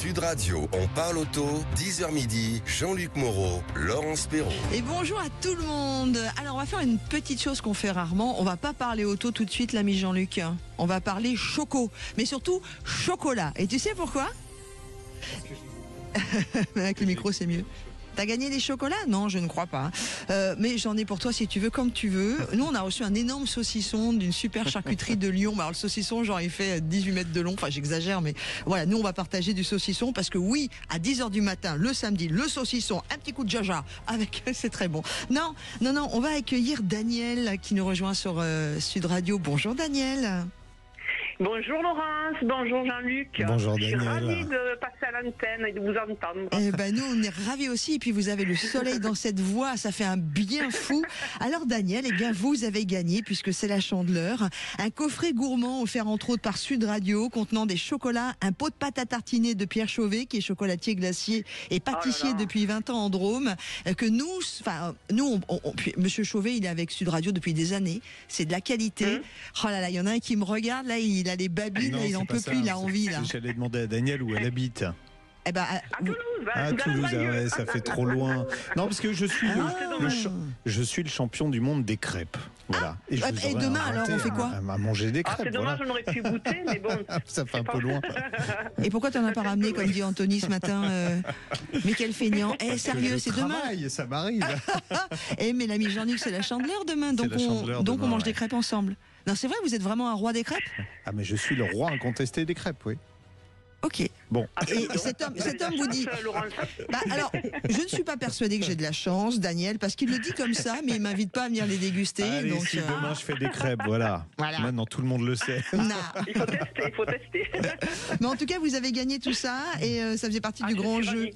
Sud Radio, on parle auto, 10h midi, Jean-Luc Moreau, Laurence Perrault. Et bonjour à tout le monde. Alors on va faire une petite chose qu'on fait rarement. On va pas parler auto tout de suite, l'ami Jean-Luc. On va parler choco, mais surtout chocolat. Et tu sais pourquoi? Avec le micro c'est mieux. T'as gagné des chocolats? Non, je ne crois pas. Mais j'en ai pour toi si tu veux, comme tu veux. Nous, on a reçu un énorme saucisson d'une super charcuterie de Lyon. Alors le saucisson, genre, il fait 18 mètres de long. Enfin, j'exagère, mais voilà, nous, on va partager du saucisson parce que oui, à 10h du matin, le samedi, le saucisson, un petit coup de jaja avec, c'est très bon. Non, on va accueillir Daniel qui nous rejoint sur Sud Radio. Bonjour Daniel. Bonjour Laurence, bonjour Jean-Luc. Bonjour Daniel. Je suis ravie de passer à l'antenne et de vous entendre. Eh ben nous on est ravis aussi, et puis vous avez le soleil dans cette voix, ça fait un bien fou. Alors Daniel, eh bien vous avez gagné, puisque c'est la Chandeleur, un coffret gourmand offert entre autres par Sud Radio contenant des chocolats, un pot de pâte à tartiner de Pierre Chauvet qui est chocolatier glacier et pâtissier depuis 20 ans en Drôme, que nous, Monsieur Chauvet il est avec Sud Radio depuis des années, c'est de la qualité. Oh là là, il y en a un qui me regarde là, il a les babines, non, il en peut plus, il a envie là. J'allais demander à Daniel où elle habite. Eh ben, À Toulouse, À Toulouse, ouais, ça fait trop loin. Non, parce que je suis le champion du monde des crêpes. Voilà. Et demain, alors, on fait quoi? À manger des crêpes. c'est dommage, on aurait pu goûter, mais bon. Ça fait un peu loin. Et pourquoi t'en as pas ramené, comme dit Anthony ce matin? Mais quel feignant. Sérieux, c'est demain. Ça m'arrive. Mais l'ami Jean-Luc, c'est la Chandeleur demain, donc on mange des crêpes ensemble. Non, c'est vrai, vous êtes vraiment un roi des crêpes? Ah, mais je suis le roi incontesté des crêpes, oui. Ok. Bon. Et cet homme vous dit... alors, je ne suis pas persuadée que j'ai de la chance, Daniel, parce qu'il le dit comme ça, mais il m'invite pas à venir les déguster. Allez, donc, si demain je fais des crêpes, voilà. Maintenant, tout le monde le sait. Non. Il faut tester. Mais en tout cas, vous avez gagné tout ça, et ça faisait partie du grand jeu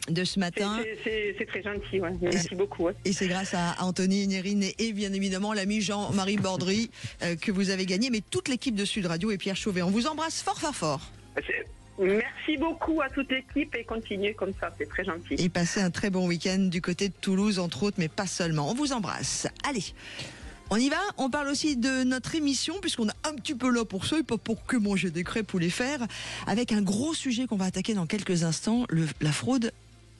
de ce matin. C'est très gentil, ouais. Merci beaucoup. Ouais. Et c'est grâce à Anthony Nérine et bien évidemment l'ami Jean-Marie Bordry que vous avez gagné, mais toute l'équipe de Sud Radio et Pierre Chauvet. On vous embrasse fort, fort, fort. Merci beaucoup à toute l'équipe et continuez comme ça, c'est très gentil. Et passez un très bon week-end du côté de Toulouse, entre autres, mais pas seulement. On vous embrasse. Allez, on y va. On parle aussi de notre émission, puisqu'on a un petit peu là pour ça, et pas pour que manger des crêpes ou les faire, avec un gros sujet qu'on va attaquer dans quelques instants, la fraude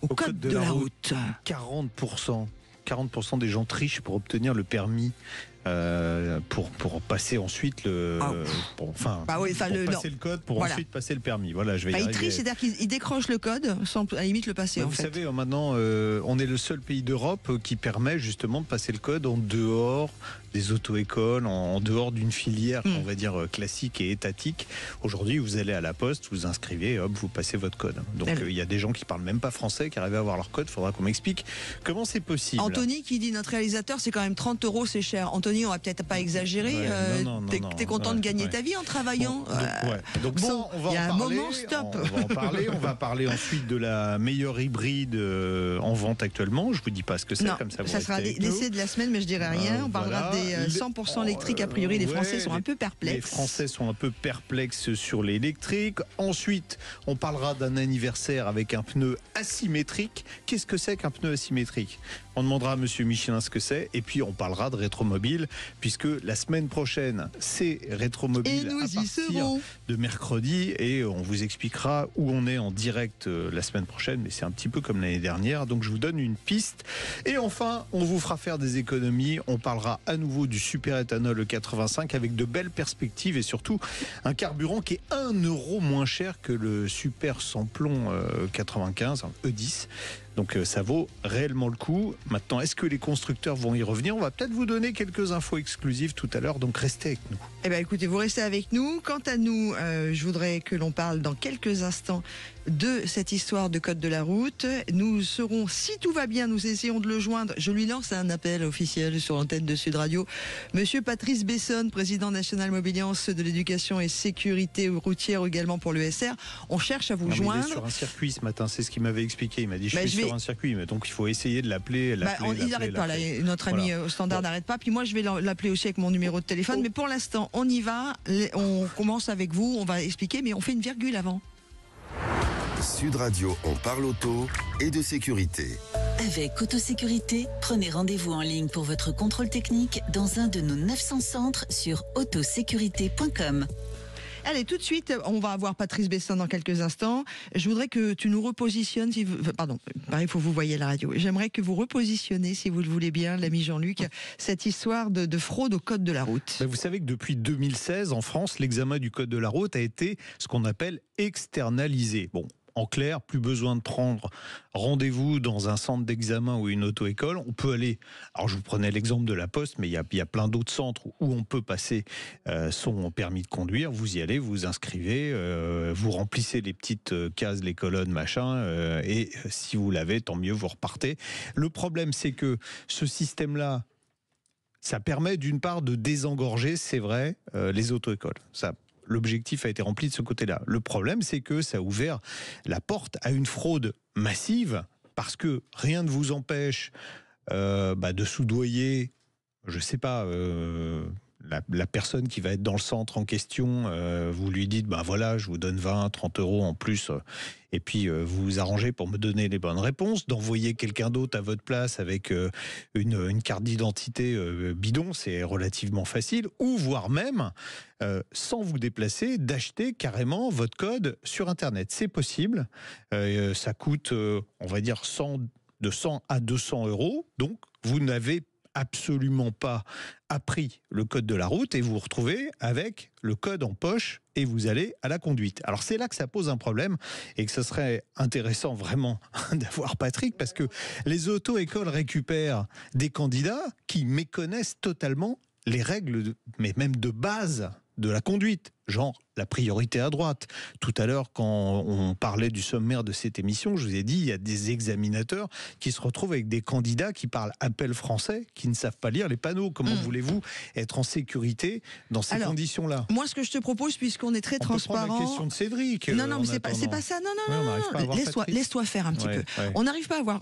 au code de la route. 40% des gens trichent pour obtenir le permis. Pour passer ensuite passer le code pour ensuite passer le permis. Voilà, je vais y arriver. Ils trichent, c'est-à-dire qu'ils décrochent le code sans à la limite le passer. Vous savez, maintenant, on est le seul pays d'Europe qui permet justement de passer le code en dehors des auto-écoles, en dehors d'une filière, on va dire, classique et étatique. Aujourd'hui, vous allez à la poste, vous inscrivez, hop, vous passez votre code. Donc, il y a des gens qui parlent même pas français, qui arrivent à avoir leur code. Il faudra qu'on m'explique comment c'est possible. Anthony qui dit, notre réalisateur, c'est quand même 30 €, c'est cher. Anthony, on va peut-être pas exagérer. T'es content de gagner ta vie en travaillant. Donc ça, on va en parler. Il y a un moment, stop. On va en parler. On va parler ensuite de la meilleure hybride en vente actuellement. Je vous dis pas ce que c'est, comme ça. Ça sera l'essai de la semaine, mais je dirai rien. On parlera des 100% électriques. A priori, les Français sont un peu perplexes. Les Français sont un peu perplexes sur l'électrique. Ensuite, on parlera d'un anniversaire avec un pneu asymétrique. Qu'est-ce que c'est qu'un pneu asymétrique? On demandera à Monsieur Michelin ce que c'est. Et puis, on parlera de rétromobile, puisque la semaine prochaine, c'est rétromobile à partir de mercredi. Et on vous expliquera où on est en direct la semaine prochaine. Mais c'est un petit peu comme l'année dernière. Donc, je vous donne une piste. Et enfin, on vous fera faire des économies. On parlera à nouveau du super éthanol E85 avec de belles perspectives et surtout un carburant qui est 1 € moins cher que le super sans plomb 95, E10. Donc ça vaut réellement le coup. Maintenant, est-ce que les constructeurs vont y revenir? On va peut-être vous donner quelques infos exclusives tout à l'heure, donc restez avec nous. Eh bien écoutez, vous restez avec nous. Quant à nous, je voudrais que l'on parle dans quelques instants de cette histoire de code de la route. Nous serons, si tout va bien, nous essayons de le joindre. Je lui lance un appel officiel sur l'antenne de Sud Radio. Monsieur Patrice Besson, président national Mobiliance de l'éducation et sécurité routière également pour l'ESR. On cherche à vous joindre. Il est sur un circuit ce matin, c'est ce qu'il m'avait expliqué. Il m'a dit, je suis sur un circuit, mais donc il faut essayer de l'appeler. Il n'arrête pas, là, notre ami au standard n'arrête pas. Puis moi, je vais l'appeler aussi avec mon numéro de téléphone. Mais pour l'instant, on y va. On commence avec vous. On va expliquer, mais on fait une virgule avant. Sud Radio, on parle auto et de sécurité. Avec Autosécurité, prenez rendez-vous en ligne pour votre contrôle technique dans un de nos 900 centres sur autosécurité.com. Allez, tout de suite, on va avoir Patrice Besson dans quelques instants. Je voudrais que tu nous repositionnes, pardon, il faut que vous voyez la radio. J'aimerais que vous repositionnez, si vous le voulez bien, l'ami Jean-Luc, cette histoire de fraude au code de la route. Vous savez que depuis 2016, en France, l'examen du code de la route a été ce qu'on appelle externalisé. Bon. En clair, plus besoin de prendre rendez-vous dans un centre d'examen ou une auto-école. On peut aller, alors je vous prenais l'exemple de la Poste, mais il y a plein d'autres centres où on peut passer son permis de conduire. Vous y allez, vous vous inscrivez, vous remplissez les petites cases, les colonnes, machin, et si vous l'avez, tant mieux, vous repartez. Le problème, c'est que ce système-là, ça permet d'une part de désengorger, c'est vrai, les auto-écoles. L'objectif a été rempli de ce côté-là. Le problème, c'est que ça a ouvert la porte à une fraude massive parce que rien ne vous empêche de soudoyer, je sais pas, la personne qui va être dans le centre en question. Vous lui dites, voilà, je vous donne 20, 30 euros en plus, et puis vous vous arrangez pour me donner les bonnes réponses, d'envoyer quelqu'un d'autre à votre place avec une carte d'identité bidon, c'est relativement facile, ou voire même, sans vous déplacer, d'acheter carrément votre code sur Internet. C'est possible, ça coûte, on va dire, de 100 à 200 euros, donc vous n'avez absolument pas appris le code de la route et vous vous retrouvez avec le code en poche et vous allez à la conduite. Alors c'est là que ça pose un problème et que ce serait intéressant vraiment d'avoir Patrick, parce que les auto-écoles récupèrent des candidats qui méconnaissent totalement les règles, mais même de base de la conduite, genre la priorité à droite. Tout à l'heure, quand on parlait du sommaire de cette émission, je vous ai dit, il y a des examinateurs qui se retrouvent avec des candidats qui parlent à peine français, qui ne savent pas lire les panneaux. Comment voulez-vous être en sécurité dans ces conditions-là? Moi, ce que je te propose, puisqu'on est très transparent... On peut prendre la question de Cédric. Non, mais c'est pas ça. Non. Laisse-toi faire un petit peu. Ouais. On n'arrive pas à voir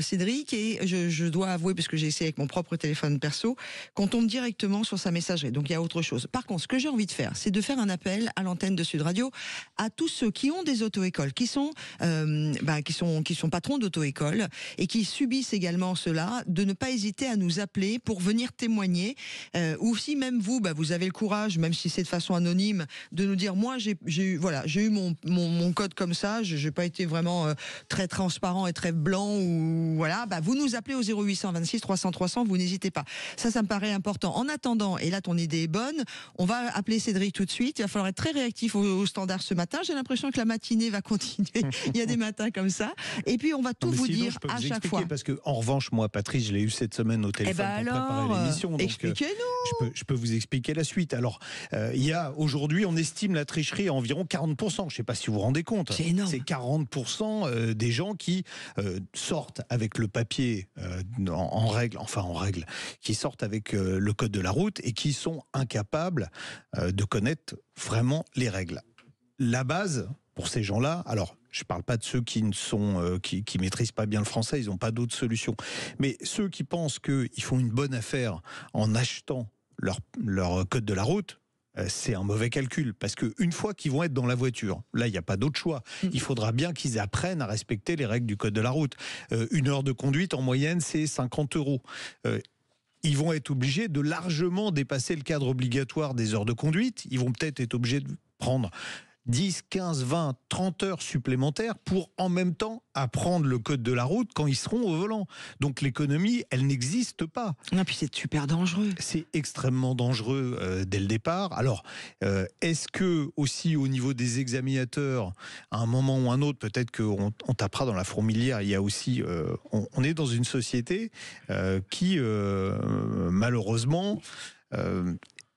Cédric, et je dois avouer, parce que j'ai essayé avec mon propre téléphone perso, qu'on tombe directement sur sa messagerie. Donc il y a autre chose. Par contre, ce que j'ai envie de faire, c'est de faire un appel à l'antenne de Sud Radio à tous ceux qui ont des auto-écoles, qui sont patrons d'auto-écoles et qui subissent également cela, de ne pas hésiter à nous appeler pour venir témoigner, ou si même vous avez le courage, même si c'est de façon anonyme, de nous dire, moi j'ai eu mon code comme ça, j'ai pas été vraiment très transparent et très blanc, ou voilà, vous nous appelez au 0826 300 300, vous n'hésitez pas. Ça me paraît important. En attendant, et là ton idée est bonne, on va appeler Cédric tout de suite. Il va falloir être très réactif au standard ce matin. J'ai l'impression que la matinée va continuer. Il y a des matins comme ça. Et puis on va tout vous dire à chaque fois. Parce que en revanche, moi, Patrice, je l'ai eu cette semaine au téléphone pour préparer l'émission. Expliquez-nous. Je peux vous expliquer la suite. Alors, il y a aujourd'hui, on estime la tricherie à environ 40%. Je ne sais pas si vous vous rendez compte. C'est énorme. C'est 40% des gens qui sortent avec le papier en règle, qui sortent avec le code de la route et qui sont incapables de connaître vraiment les règles. La base pour ces gens-là, alors je ne parle pas de ceux qui maîtrisent pas bien le français, ils n'ont pas d'autre solution, mais ceux qui pensent qu'ils font une bonne affaire en achetant leur code de la route, c'est un mauvais calcul, parce qu'une fois qu'ils vont être dans la voiture, là il n'y a pas d'autre choix, il faudra bien qu'ils apprennent à respecter les règles du code de la route. Une heure de conduite en moyenne c'est 50 euros. Ils vont être obligés de largement dépasser le cadre obligatoire des heures de conduite. Ils vont peut-être être obligés de prendre 10, 15, 20, 30 heures supplémentaires pour en même temps apprendre le code de la route quand ils seront au volant. Donc l'économie, elle n'existe pas. Non, puis c'est super dangereux. C'est extrêmement dangereux dès le départ. Alors, est-ce que aussi au niveau des examinateurs, à un moment ou un autre, peut-être qu'on tapera dans la fourmilière, il y a aussi... on est dans une société qui, malheureusement,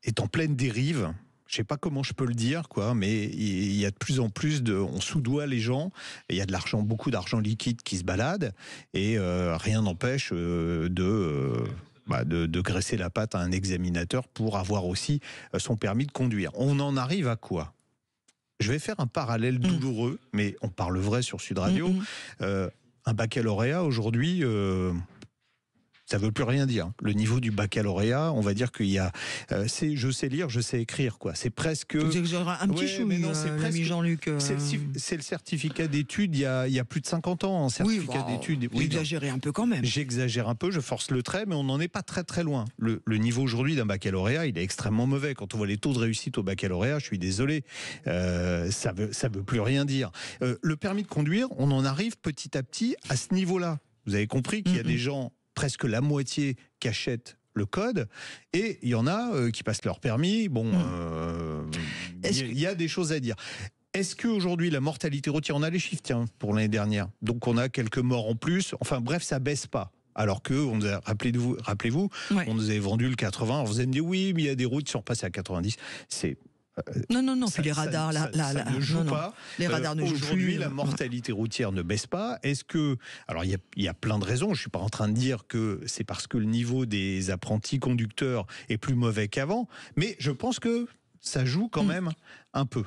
est en pleine dérive. Je sais pas comment je peux le dire, mais il y a de plus en plus on soudoie les gens. Il y a beaucoup d'argent liquide qui se balade, et rien n'empêche de graisser la patte à un examinateur pour avoir aussi son permis de conduire. On en arrive à quoi? Je vais faire un parallèle douloureux, mais on parle vrai sur Sud Radio. Un baccalauréat aujourd'hui, Ça veut plus rien dire. Le niveau du baccalauréat, on va dire qu'il y a, je sais lire, je sais écrire, quoi. C'est presque. Vous exagérez un petit chou, l'ami Jean-Luc. C'est le certificat d'études. Il y a plus de 50 ans, en certificat d'études. Vous exagérez un peu quand même. J'exagère un peu, je force le trait, mais on n'en est pas très très loin. Le niveau aujourd'hui d'un baccalauréat, il est extrêmement mauvais. Quand on voit les taux de réussite au baccalauréat, je suis désolé, ça veut plus rien dire. Le permis de conduire, on en arrive petit à petit à ce niveau-là. Vous avez compris qu'il y a des gens, presque la moitié, qui achètent le code, et il y en a qui passent leur permis. Bon, il y a des choses à dire. Est-ce qu'aujourd'hui, la mortalité routière, on a les chiffres, tiens, pour l'année dernière, donc on a quelques morts en plus, enfin bref, ça baisse pas. Alors que, rappelez-vous, on nous avait vendu le 80, on vous avez dit oui, mais il y a des routes qui sont repassées à 90, c'est... Non, puis les radars, ça ne joue pas. Les radars ne jouent plus. Aujourd'hui, la mortalité routière ne baisse pas. Est-ce que... Alors, il y a plein de raisons. Je ne suis pas en train de dire que c'est parce que le niveau des apprentis conducteurs est plus mauvais qu'avant, mais je pense que ça joue quand même un peu.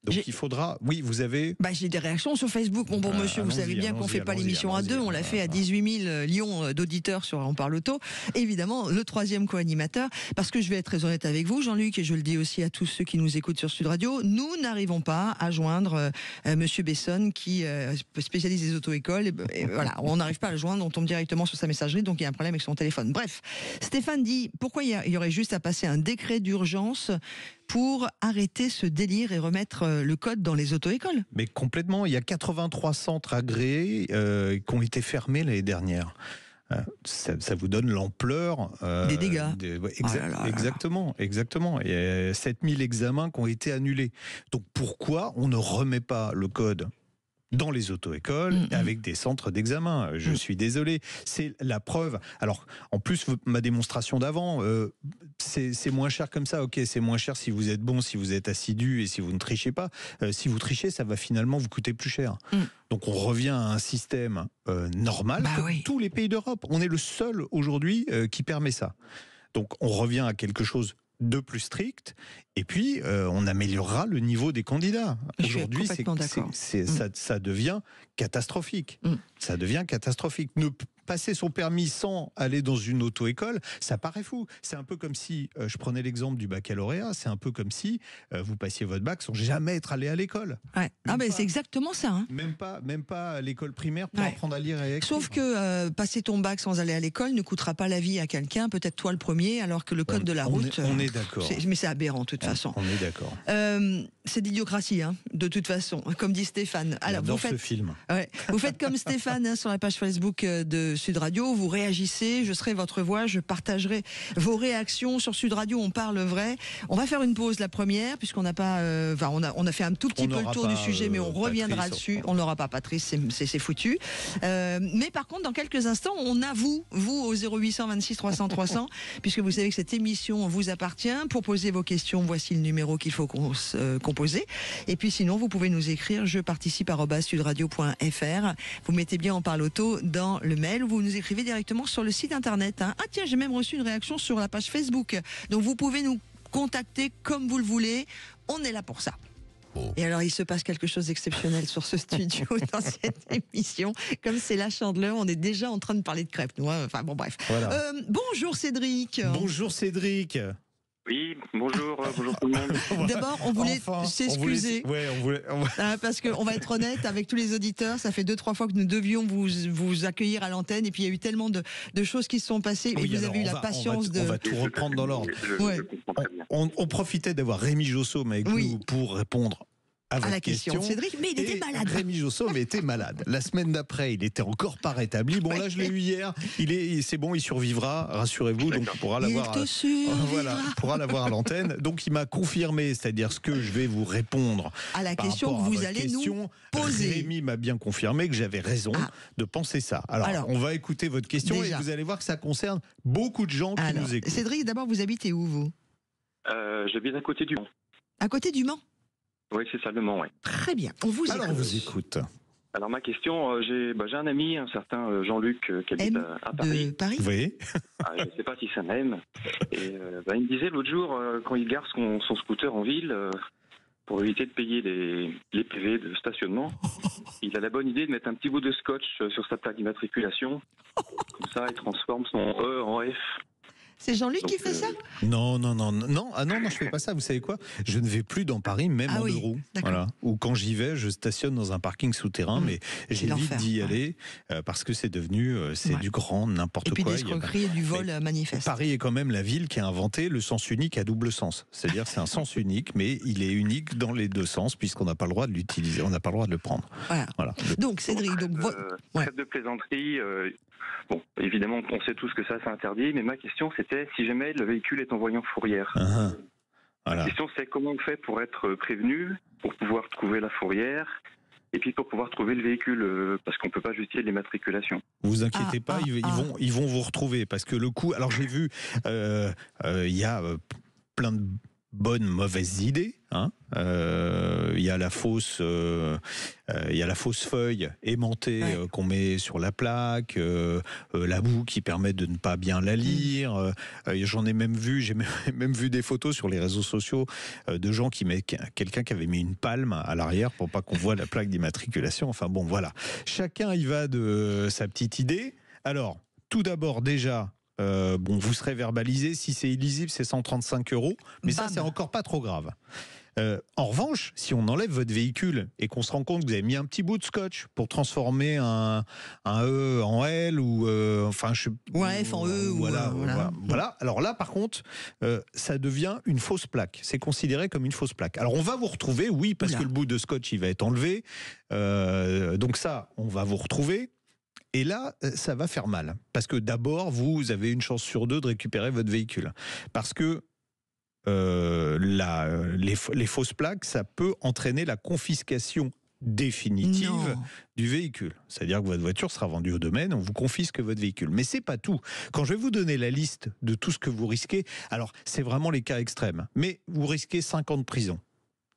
Donc il faudra... Oui, vous avez... J'ai des réactions sur Facebook. Bon monsieur, vous savez bien qu'on ne fait pas l'émission à deux. On l'a fait à 18 000 lions d'auditeurs sur On Parle Auto. Évidemment, le troisième co-animateur. Parce que je vais être très honnête avec vous, Jean-Luc, et je le dis aussi à tous ceux qui nous écoutent sur Sud Radio, nous n'arrivons pas à joindre monsieur Besson qui spécialise les auto-écoles. Et voilà, on n'arrive pas à le joindre, on tombe directement sur sa messagerie, donc il y a un problème avec son téléphone. Bref, Stéphane dit, pourquoi il y aurait juste à passer un décret d'urgence pour arrêter ce délire et remettre le code dans les auto-écoles? Mais complètement, il y a 83 centres agréés qui ont été fermés l'année dernière. Ça vous donne l'ampleur des dégâts. Exactement. Il y a 7000 examens qui ont été annulés. Donc pourquoi on ne remet pas le code dans les auto-écoles avec des centres d'examen? Je suis désolé, c'est la preuve. Alors, en plus, ma démonstration d'avant, c'est moins cher comme ça. Ok, c'est moins cher si vous êtes bon, si vous êtes assidu et si vous ne trichez pas. Si vous trichez, ça va finalement vous coûter plus cher. Donc on revient à un système normal comme tous les pays d'Europe. On est le seul aujourd'hui qui permet ça. Donc on revient à quelque chose de plus strict, et puis on améliorera le niveau des candidats. Aujourd'hui, ça devient catastrophique. Ça devient catastrophique. Ne passer son permis sans aller dans une auto-école, ça paraît fou. C'est un peu comme si, je prenais l'exemple du baccalauréat, c'est un peu comme si vous passiez votre bac sans jamais être allé à l'école. Ouais. C'est exactement ça. Hein. Même pas à l'école primaire pour apprendre à lire et à écrire. Sauf que passer ton bac sans aller à l'école ne coûtera pas la vie à quelqu'un, peut-être toi le premier, alors que le code de la route... On est d'accord. Mais c'est aberrant de toute façon. On est d'accord. C'est d'idiocratie, de toute façon, comme dit Stéphane. Alors, vous faites ce film. Vous faites comme Stéphane sur la page Facebook de Sud Radio, vous réagissez, je serai votre voix, je partagerai vos réactions sur Sud Radio, on parle vrai. On va faire une pause, la première, puisqu'on n'a pas... on a fait un tout petit peu le tour du sujet, mais on reviendra dessus. On n'aura pas Patrice, c'est foutu. Mais par contre, dans quelques instants, on a vous au 0800 26 300 300, puisque vous savez que cette émission vous appartient. Pour poser vos questions, voici le numéro qu'il faut composer. Et puis sinon, vous pouvez nous écrire jeparticipe@sudradio.fr. Vous mettez bien On Parle Auto dans le mail, ou vous nous écrivez directement sur le site internet. Ah tiens, j'ai même reçu une réaction sur la page Facebook. Donc vous pouvez nous contacter comme vous le voulez. On est là pour ça. Et alors, il se passe quelque chose d'exceptionnel sur ce studio dans cette émission. Comme c'est la Chandeleur, on est déjà en train de parler de crêpes, nous. Enfin bon, bref. Voilà. Bonjour Cédric. Bonjour Cédric. Oui, bonjour tout le monde. D'abord, on voulait s'excuser. Parce qu'on va être honnête avec tous les auditeurs, ça fait 2-3 fois que nous devions vous accueillir à l'antenne, et puis il y a eu tellement de choses qui se sont passées, et vous avez eu la patience on va tout reprendre dans l'ordre. On profitait d'avoir Rémi Jossaume avec nous pour répondre à la question de Cédric, mais il était malade. Rémi Jossaume était malade. La semaine d'après, il était encore pas rétabli. Bon, là, je l'ai eu hier. C'est bon, il survivra. Rassurez-vous. Donc, on pourra l'avoir. Pourra l'avoir à l'antenne. Donc, il m'a confirmé, c'est-à-dire ce que je vais vous répondre à la question que vous allez nous poser. Rémi m'a bien confirmé que j'avais raison de penser ça. Alors, on va écouter votre question et vous allez voir que ça concerne beaucoup de gens qui nous écoutent. Cédric, d'abord, vous habitez où, vous? J'habite à côté du Mans. À côté du Mans? Oui, c'est ça, le Mans, oui. Très bien, on vous écoute. Alors, on vous écoute. Alors, ma question, j'ai un ami, un certain Jean-Luc, qui habite à Paris. De Paris? Oui. Je ne sais pas si ça m'aime. Et il me disait l'autre jour, quand il gare son scooter en ville, pour éviter de payer les PV de stationnement, il a la bonne idée de mettre un petit bout de scotch sur sa plaque d'immatriculation. comme ça, il transforme son E en F. C'est Jean-Luc qui Donc, fait ça? Non, non, non, non. Ah non, non, je fais pas ça. Vous savez quoi? Je ne vais plus dans Paris, même Ah en oui, deux roues. d'accord. Voilà. Ou quand j'y vais, je stationne dans un parking souterrain, mais j'évite l'enfer, d'y ouais. aller parce que c'est devenu, c'est Ouais. du grand n'importe Et puis quoi. des Il y a pas- escroqueries et du vol manifeste. Paris est quand même la ville qui a inventé le sens unique à double sens. C'est-à-dire c'est un sens unique, mais il est unique dans les deux sens puisqu'on n'a pas le droit de l'utiliser, on n'a pas le droit de le prendre. Voilà. Voilà. Donc Cédric, donc ouais. Trêve de plaisanterie. Bon, évidemment, on sait tous que ça, c'est interdit, mais ma question, c'était si jamais le véhicule est envoyé en fourrière. Ah, La voilà. question, c'est comment on fait pour être prévenu, pour pouvoir trouver la fourrière, et puis pour pouvoir trouver le véhicule, parce qu'on ne peut pas justifier l'immatriculation. Vous inquiétez pas, ah, ils vont vous retrouver parce que le coup. Alors j'ai vu, il y a plein de bonnes mauvaises idées. Hein. Il y a la fausse feuille aimantée qu'on met sur la plaque, la boue qui permet de ne pas bien la lire. J'en ai même vu, j'ai même vu des photos sur les réseaux sociaux de gens qui mettent quelqu'un qui avait mis une palme à l'arrière pour pas qu'on voit la plaque d'immatriculation. Enfin bon, voilà. Chacun y va de sa petite idée. Alors, tout d'abord déjà. Bon, vous serez verbalisé. Si c'est illisible, c'est 135 €. Mais ça, c'est encore pas trop grave. En revanche, si on enlève votre véhicule et qu'on se rend compte que vous avez mis un petit bout de scotch pour transformer un E en L ou enfin je ou un F en E, voilà. Alors là, par contre, ça devient une fausse plaque. C'est considéré comme une fausse plaque. Alors on va vous retrouver, oui, parce que le bout de scotch il va être enlevé. Donc ça, on va vous retrouver. Et là, ça va faire mal. Parce que d'abord, vous avez une chance sur deux de récupérer votre véhicule. Parce que les fausses plaques, ça peut entraîner la confiscation définitive du véhicule. C'est-à-dire que votre voiture sera vendue au domaine, on vous confisque votre véhicule. Mais c'est pas tout. Quand je vais vous donner la liste de tout ce que vous risquez, alors c'est vraiment les cas extrêmes, mais vous risquez 5 ans de prison,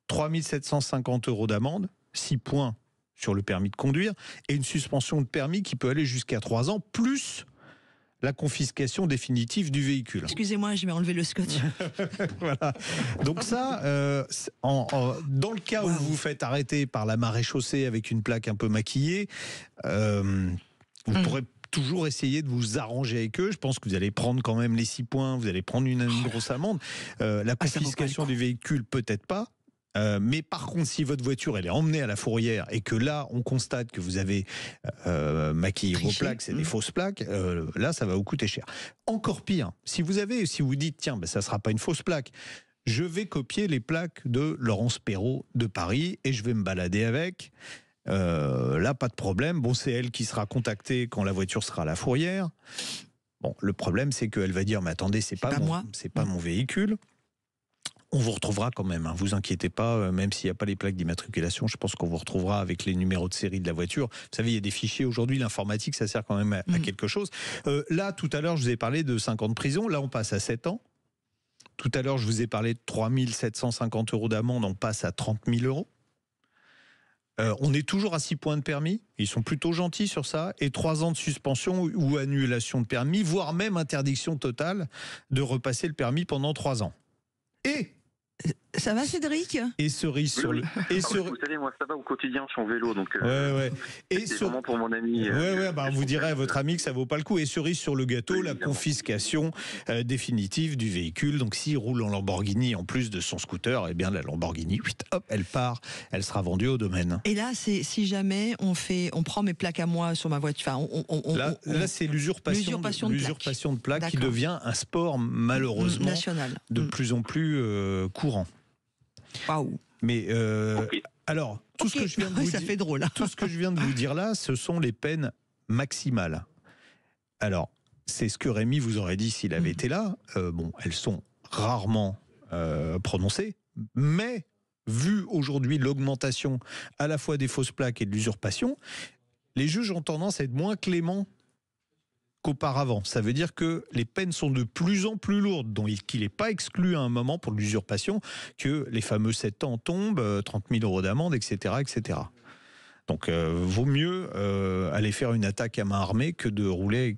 3 750 € d'amende, 6 points sur le permis de conduire, et une suspension de permis qui peut aller jusqu'à 3 ans, plus la confiscation définitive du véhicule. Excusez-moi, je vais enlever le scotch. Voilà. Donc ça, dans le cas où vous vous faites arrêter par la maréchaussée avec une plaque un peu maquillée, vous pourrez toujours essayer de vous arranger avec eux. Je pense que vous allez prendre quand même les 6 points, vous allez prendre une grosse amende. La confiscation du véhicule, peut-être pas. Mais par contre, si votre voiture elle est emmenée à la fourrière et que là on constate que vous avez maquillé vos plaques, c'est des fausses plaques, là ça va vous coûter cher. Encore pire, si vous dites tiens, ça sera pas une fausse plaque, je vais copier les plaques de Laurence Perrault de Paris et je vais me balader avec. Là pas de problème. Bon, c'est elle qui sera contactée quand la voiture sera à la fourrière. Bon, le problème c'est qu'elle va dire mais attendez, c'est pas mon véhicule. On vous retrouvera quand même, hein, vous inquiétez pas, même s'il n'y a pas les plaques d'immatriculation, je pense qu'on vous retrouvera avec les numéros de série de la voiture. Vous savez, il y a des fichiers aujourd'hui, l'informatique, ça sert quand même à quelque chose. Là, tout à l'heure, je vous ai parlé de 5 ans de prison, là on passe à 7 ans. Tout à l'heure, je vous ai parlé de 3 750 € d'amende, on passe à 30 000 €. On est toujours à 6 points de permis, ils sont plutôt gentils sur ça, et 3 ans de suspension ou annulation de permis, voire même interdiction totale de repasser le permis pendant 3 ans. Et ça va, Cédric? Et cerise sur le. Vous savez, moi, ça va au quotidien, je suis en vélo, donc. Ouais. Et c'est vraiment pour mon ami. Vous direz à votre ami que ça vaut pas le coup. Et cerise sur le gâteau, la confiscation définitive du véhicule. Donc, s'il roule en Lamborghini en plus de son scooter, eh bien la Lamborghini, hop, elle part, elle sera vendue au domaine. Et là, c'est si jamais on prend mes plaques à moi sur ma voiture. Enfin, là, c'est l'usurpation de plaques qui devient un sport malheureusement national, de plus en plus courant. Waouh. Mais alors, tout ce que je viens de vous ça fait drôle. Tout ce que je viens de vous dire là, ce sont les peines maximales. Alors, c'est ce que Rémi vous aurait dit s'il avait été là. Bon, elles sont rarement prononcées, mais vu aujourd'hui l'augmentation à la fois des fausses plaques et de l'usurpation, les juges ont tendance à être moins cléments qu'auparavant. Ça veut dire que les peines sont de plus en plus lourdes, donc qu'il n'est pas exclu à un moment pour l'usurpation que les fameux 7 ans tombent, 30 000 € d'amende, etc., etc. Donc vaut mieux aller faire une attaque à main armée que de rouler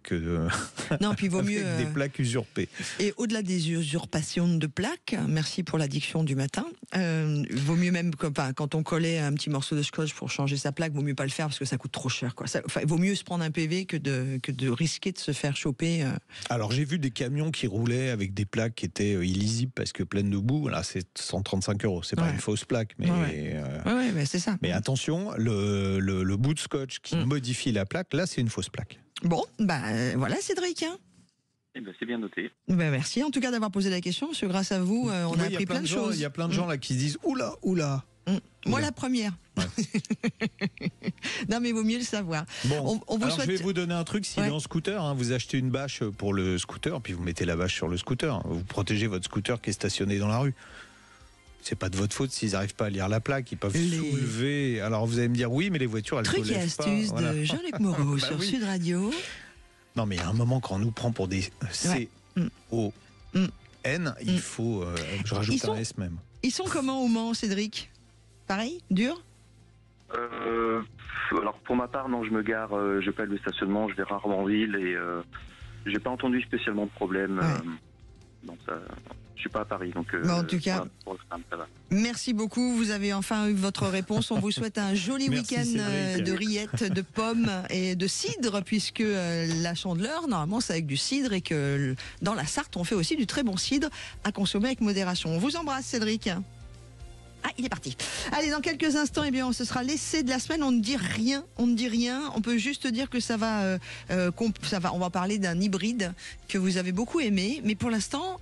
Non, puis vaut avec mieux. des plaques usurpées. Et au-delà des usurpations de plaques, merci pour l'addiction du matin. Vaut mieux même quand on collait un petit morceau de scotch pour changer sa plaque, vaut mieux pas le faire parce que ça coûte trop cher, quoi. Vaut mieux se prendre un PV que de risquer de se faire choper. Alors j'ai vu des camions qui roulaient avec des plaques qui étaient illisibles parce que pleines de boue. Là, c'est 135 €. C'est pas une fausse plaque, mais Ouais, c'est ça. mais attention, le bout de scotch qui modifie la plaque, là, c'est une fausse plaque. Bon, voilà, Cédric. Hein. Eh ben, c'est bien noté. Merci en tout cas d'avoir posé la question, parce que grâce à vous, on a appris plein de choses. Il y a plein de gens là qui se disent oula. Moi, la première. Non, mais il vaut mieux le savoir. Bon, on vous alors souhaite... je vais vous donner un truc, s'il est en scooter, hein, vous achetez une bâche pour le scooter, puis vous mettez la bâche sur le scooter. Vous protégez votre scooter qui est stationné dans la rue. C'est pas de votre faute s'ils n'arrivent pas à lire la plaque, ils peuvent soulever. Alors vous allez me dire oui, mais les voitures elles Trucs et soulèvent pas. astuces de Jean-Luc Moreau sur Sud Radio. Non, mais il y a un moment quand on nous prend pour des C-O-N, il faut. Je rajoute un S même. Ils sont comment au Mans, Cédric? Pareil? Dur? Alors pour ma part, non, je me gare, je paye le stationnement, je vais rarement en ville et j'ai pas entendu spécialement de problème. Donc ça, je suis pas à Paris, donc. En tout cas, voilà, ça va. merci beaucoup. Vous avez enfin eu votre réponse. On vous souhaite un joli week-end de rillettes, de pommes et de cidre, puisque la Chandeleur, normalement, c'est avec du cidre et que dans la Sarthe, on fait aussi du très bon cidre à consommer avec modération. On vous embrasse, Cédric. Ah, il est parti. Allez, dans quelques instants, ce sera l'essai de la semaine. On ne dit rien. On peut juste dire que ça va. On va parler d'un hybride que vous avez beaucoup aimé, mais pour l'instant,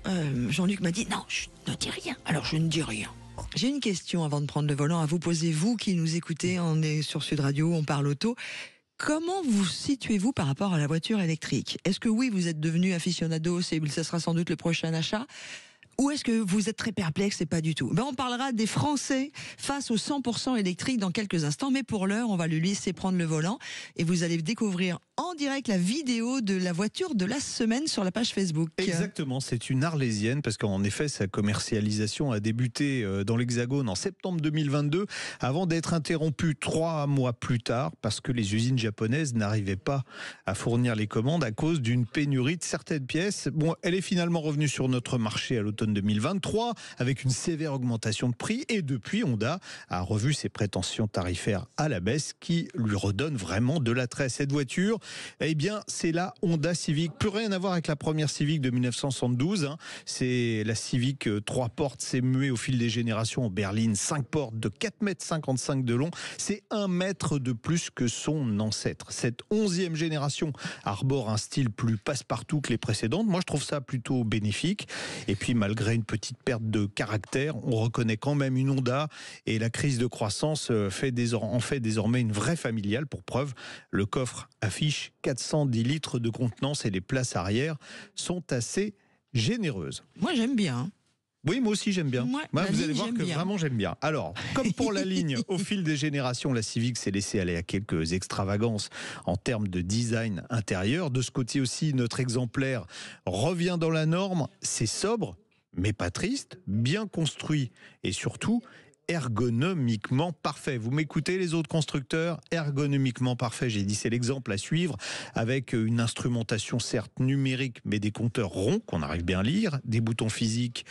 Jean-Luc m'a dit non, je ne dis rien. Alors je ne dis rien. J'ai une question avant de prendre le volant à vous poser, vous qui nous écoutez. On est sur Sud Radio, on parle auto. Comment vous situez-vous par rapport à la voiture électrique? Est-ce que oui, vous êtes devenu aficionado, ça sera sans doute le prochain achat? Ou est-ce que vous êtes très perplexe et pas du tout? On parlera des Français face au 100% électrique dans quelques instants, mais pour l'heure, on va lui laisser prendre le volant et vous allez découvrir en direct la vidéo de la voiture de la semaine sur la page Facebook. Exactement, c'est une Arlésienne parce qu'en effet, sa commercialisation a débuté dans l'Hexagone en septembre 2022 avant d'être interrompue 3 mois plus tard parce que les usines japonaises n'arrivaient pas à fournir les commandes à cause d'une pénurie de certaines pièces. Bon, elle est finalement revenue sur notre marché à l'automne 2023 avec une sévère augmentation de prix et depuis Honda a revu ses prétentions tarifaires à la baisse qui lui redonnent vraiment de l'attrait. Cette voiture, eh bien c'est la Honda Civic, plus rien à voir avec la première Civic de 1972, hein. C'est la Civic 3 portes, c'est muet au fil des générations en berline, 5 portes de 4,55 m de long, c'est 1 mètre de plus que son ancêtre. Cette 11e génération arbore un style plus passe-partout que les précédentes, moi je trouve ça plutôt bénéfique et puis malgré une petite perte de caractère, on reconnaît quand même une Honda et la crise de croissance en fait désormais une vraie familiale. Pour preuve, le coffre affiche 410 litres de contenance et les places arrière sont assez généreuses. Moi j'aime bien. Oui, moi aussi j'aime bien. Vous allez voir que bien. Vraiment j'aime bien. Alors, comme pour la ligne, au fil des générations, la Civic s'est laissée aller à quelques extravagances en termes de design intérieur. De ce côté aussi, notre exemplaire revient dans la norme. C'est sobre, mais pas triste, bien construit et surtout ergonomiquement parfait. Vous m'écoutez les autres constructeurs? Ergonomiquement parfait, j'ai dit, c'est l'exemple à suivre avec une instrumentation certes numérique mais des compteurs ronds qu'on arrive bien à lire, des boutons physiques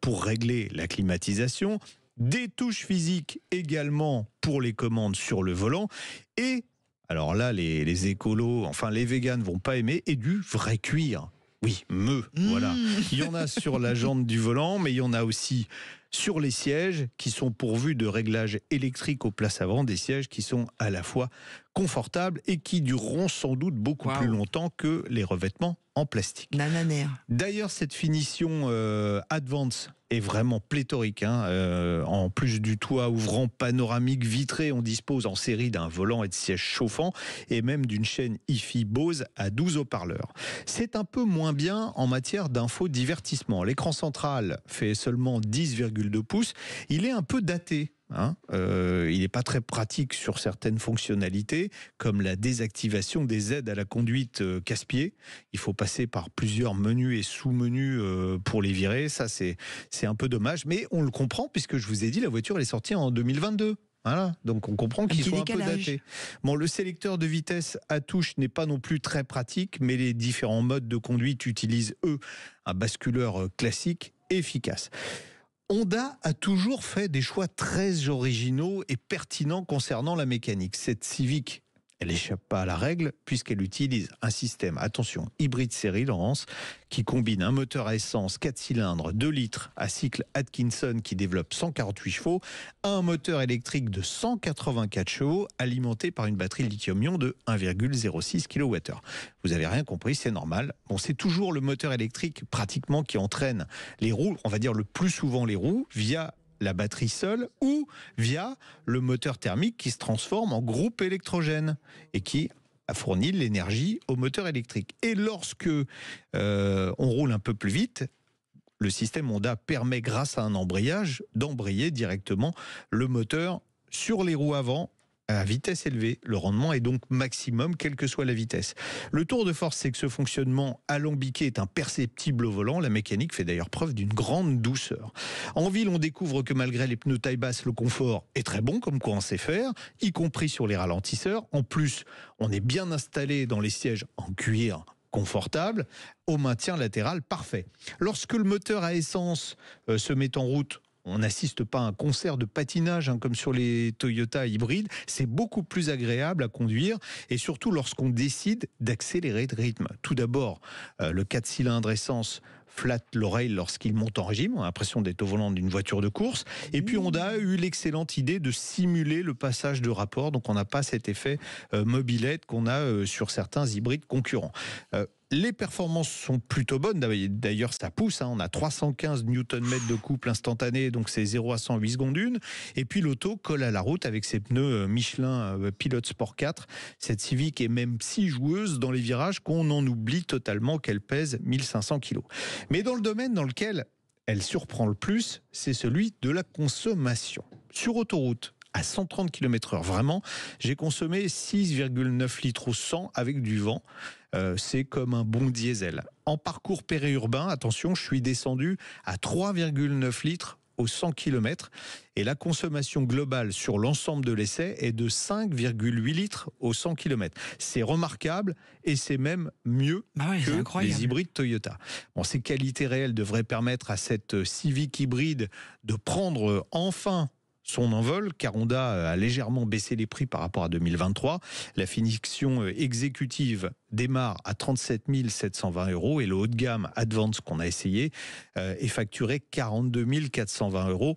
pour régler la climatisation, des touches physiques également pour les commandes sur le volant et, alors là les écolos, enfin les véganes vont pas aimer, et du vrai cuir. Oui, voilà. Il y en a sur la jante du volant, mais il y en a aussi sur les sièges qui sont pourvus de réglages électriques aux places avant, des sièges qui sont à la fois confortables et qui dureront sans doute beaucoup plus longtemps que les revêtements en plastique. Nananaire. D'ailleurs, cette finition Advance est vraiment pléthorique, hein. En plus du toit ouvrant panoramique vitré, on dispose en série d'un volant et de sièges chauffants et même d'une chaîne hi-fi Bose à 12 haut-parleurs. C'est un peu moins bien en matière d'infodivertissement. L'écran central fait seulement 10,2 pouces. Il est un peu daté. Il n'est pas très pratique sur certaines fonctionnalités comme la désactivation des aides à la conduite casse-pied. Il faut passer par plusieurs menus et sous-menus pour les virer. Ça, c'est un peu dommage, mais on le comprend puisque je vous ai dit, la voiture elle est sortie en 2022. Voilà, donc on comprend qu'ils petit sont un peu décalage. datés. Bon, le sélecteur de vitesse à touche n'est pas non plus très pratique, mais les différents modes de conduite utilisent, eux, un basculeur classique efficace. Honda a toujours fait des choix très originaux et pertinents concernant la mécanique. Cette Civic, elle n'échappe pas à la règle puisqu'elle utilise un système, attention, hybride série, Laurence, qui combine un moteur à essence 4 cylindres 2 litres à cycle Atkinson qui développe 148 chevaux à un moteur électrique de 184 chevaux alimenté par une batterie lithium-ion de 1,06 kWh. Vous avez rien compris, c'est normal. Bon, c'est toujours le moteur électrique pratiquement qui entraîne les roues, on va dire le plus souvent les roues, via la batterie seule ou via le moteur thermique qui se transforme en groupe électrogène et qui fournit l'énergie au moteur électrique. Et lorsque on roule un peu plus vite, le système Honda permet, grâce à un embrayage, d'embrayer directement le moteur sur les roues avant à vitesse élevée. Le rendement est donc maximum, quelle que soit la vitesse. Le tour de force, c'est que ce fonctionnement alambiqué est imperceptible au volant. La mécanique fait d'ailleurs preuve d'une grande douceur. En ville, on découvre que malgré les pneus taille basse, le confort est très bon, comme quoi on sait faire, y compris sur les ralentisseurs. En plus, on est bien installé dans les sièges en cuir confortable, au maintien latéral parfait. Lorsque le moteur à essence se met en route, on n'assiste pas à un concert de patinage comme sur les Toyota hybrides. C'est beaucoup plus agréable à conduire et surtout lorsqu'on décide d'accélérer de rythme. Tout d'abord, le 4 cylindres essence flatte l'oreille lorsqu'il monte en régime. On a l'impression d'être au volant d'une voiture de course. Et puis Honda a eu l'excellente idée de simuler le passage de rapport. Donc on n'a pas cet effet mobilette qu'on a sur certains hybrides concurrents. Les performances sont plutôt bonnes. D'ailleurs, ça pousse. On a 315 Nm de couple instantané, donc c'est 0 à 100 8 secondes une. Et puis l'auto colle à la route avec ses pneus Michelin Pilot Sport 4. Cette Civic est même si joueuse dans les virages qu'on en oublie totalement qu'elle pèse 1500 kg. Mais dans le domaine dans lequel elle surprend le plus, c'est celui de la consommation. Sur autoroute, à 130 km/h, vraiment, j'ai consommé 6,9 litres au 100 avec du vent. C'est comme un bon diesel. En parcours périurbain, attention, je suis descendu à 3,9 litres au 100 km et la consommation globale sur l'ensemble de l'essai est de 5,8 litres au 100 km. C'est remarquable et c'est même mieux que les hybrides Toyota. Bon, ces qualités réelles devraient permettre à cette Civic hybride de prendre enfin son envol, car Honda a légèrement baissé les prix par rapport à 2023. La finition exécutive démarre à 37 720 € et le haut de gamme Advance qu'on a essayé est facturé 42 420 €.